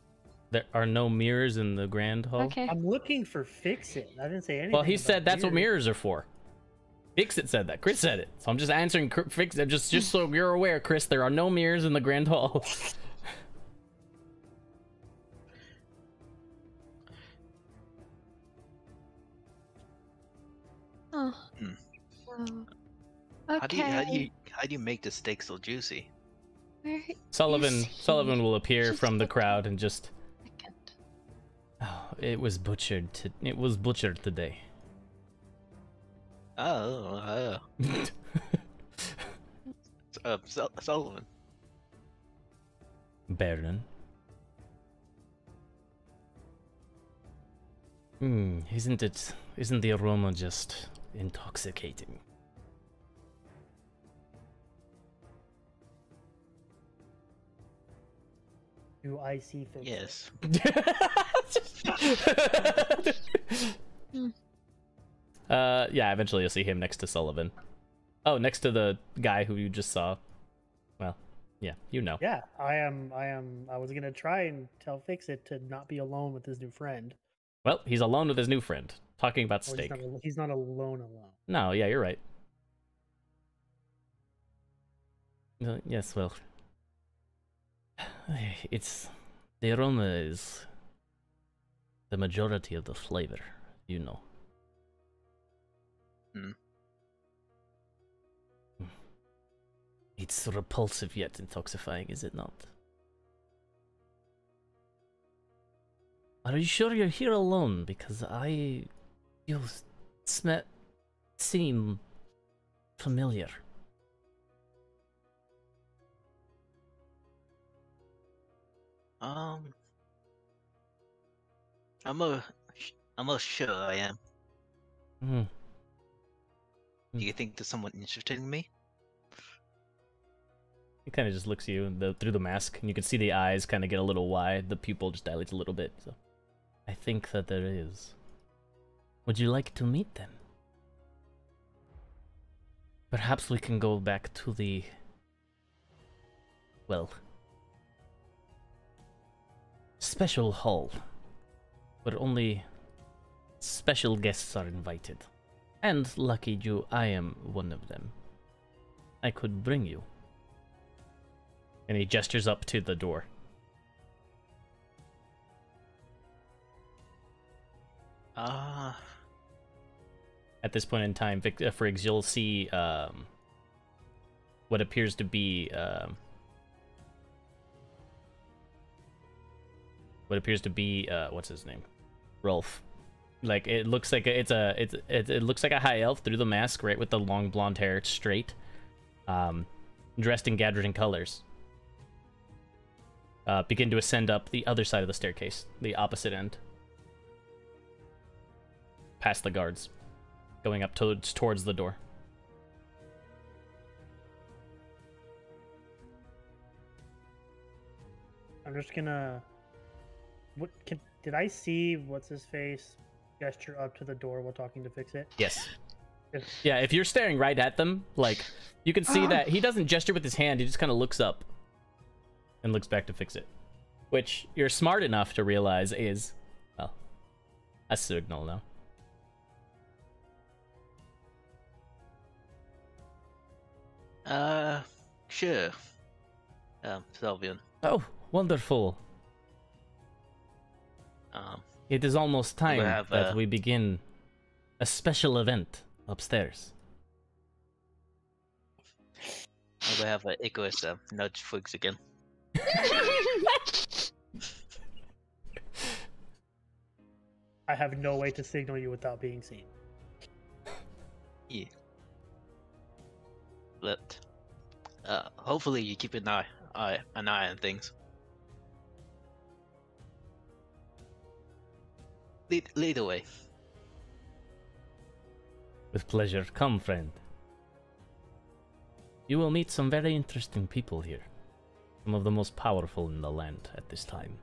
There are no mirrors in the grand hall? Okay. I'm looking for fix it. I didn't say anything. Well, he about said that's what mirrors. mirrors are for. Fix it said that. Chris said it. So I'm just answering fix it. Just so you're aware, Chris, there are no mirrors in the grand hall. Oh. Okay. How do you make the steak so juicy? Sullivan will appear from the crowd and just. Oh, it was butchered. It was butchered today. Oh. Sullivan. Baron. Isn't the aroma just intoxicating? Do I see fix it? Yes. Yeah, eventually you'll see him next to Sullivan. Oh, next to the guy who you just saw. Well, yeah, you know. Yeah, I was gonna try and tell Fix It to not be alone with his new friend. Well, he's alone with his new friend, talking about Or steak. He's not alone. No, yeah, you're right. Yes, well, the aroma is the majority of the flavor, you know. It's repulsive yet intoxifying, is it not? Are you sure you're here alone? Because you seem familiar. I'm almost sure I am. Do you think there's someone interested in me? He kind of just looks at you through the mask, and you can see the eyes kind of get a little wide. The pupil just dilates a little bit. So, I think that there is. Would you like to meet them? Perhaps we can go back to the... well... special hall, where only special guests are invited. And lucky you, I am one of them. I could bring you. And he gestures up to the door. At this point in time, Friggs, you'll see what appears to be what's his name? Rolf. Like it looks like it looks like a high elf through the mask, right, with the long blonde hair straight, dressed in Gadgeting colors. Begin to ascend up the other side of the staircase, the opposite end, past the guards, going up towards the door. I'm just gonna. Did I see what's his face gesture up to the door while talking to Fix It? Yes. Yeah, if you're staring right at them, like you can see that he doesn't gesture with his hand. He just kind of looks up and looks back to Fix It, which you're smart enough to realize is, well, a signal now. Sure. Sylvian. Oh, wonderful. It is almost time that we begin a special event upstairs. I'm gonna have Icarus nudge Fugs again. I have no way to signal you without being seen. Yeah. But hopefully you keep an eye on things. Lead the way. With pleasure. Come, friend. You will meet some very interesting people here. Some of the most powerful in the land at this time.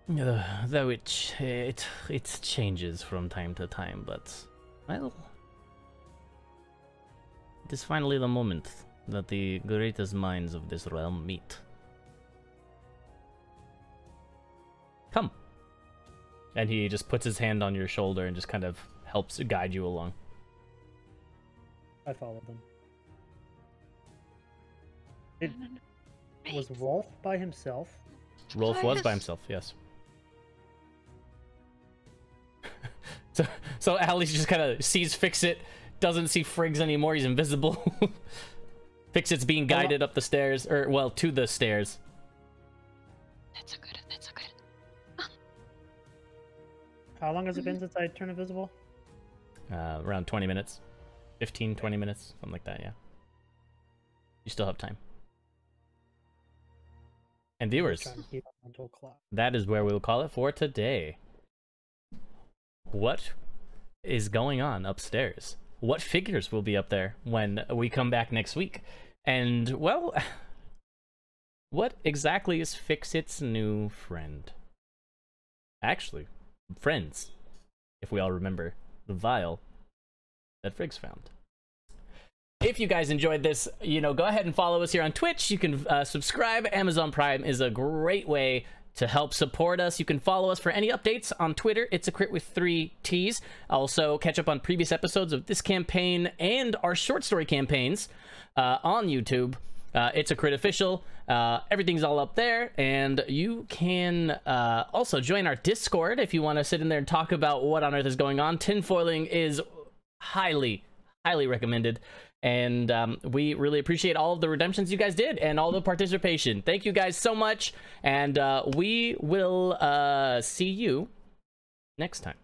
Though it changes from time to time, but, well, it is finally the moment that the greatest minds of this realm meet. Come. And he just puts his hand on your shoulder and just kind of helps guide you along. I follow them. Was Rolf by himself? Rolf was by himself, yes. So Alice just kind of sees Fix-It, doesn't see Friggs anymore, he's invisible. Fix-It's being guided up the stairs, or, well, to the stairs. That's so good, that's so good. How long has it been since I turned invisible? Around 20 minutes. 15, 20 minutes, something like that, yeah. You still have time. And viewers, that is where we'll call it for today. What is going on upstairs? What figures will be up there when we come back next week? And, well, what exactly is Fix-It's new friend? Actually, friends, if we all remember the vial that Friggs found. If you guys enjoyed this, go ahead and follow us here on Twitch. You can subscribe. Amazon Prime is a great way to help support us. You can follow us for any updates on Twitter. It's a crit with 3 T's. Also, catch up on previous episodes of this campaign and our short story campaigns on YouTube. It's a crit official. Everything's all up there, and you can also join our Discord if you want to sit in there and talk about what on earth is going on. Tinfoiling is highly recommended, and we really appreciate all of the redemptions you guys did and all the participation. Thank you guys so much, and we will see you next time.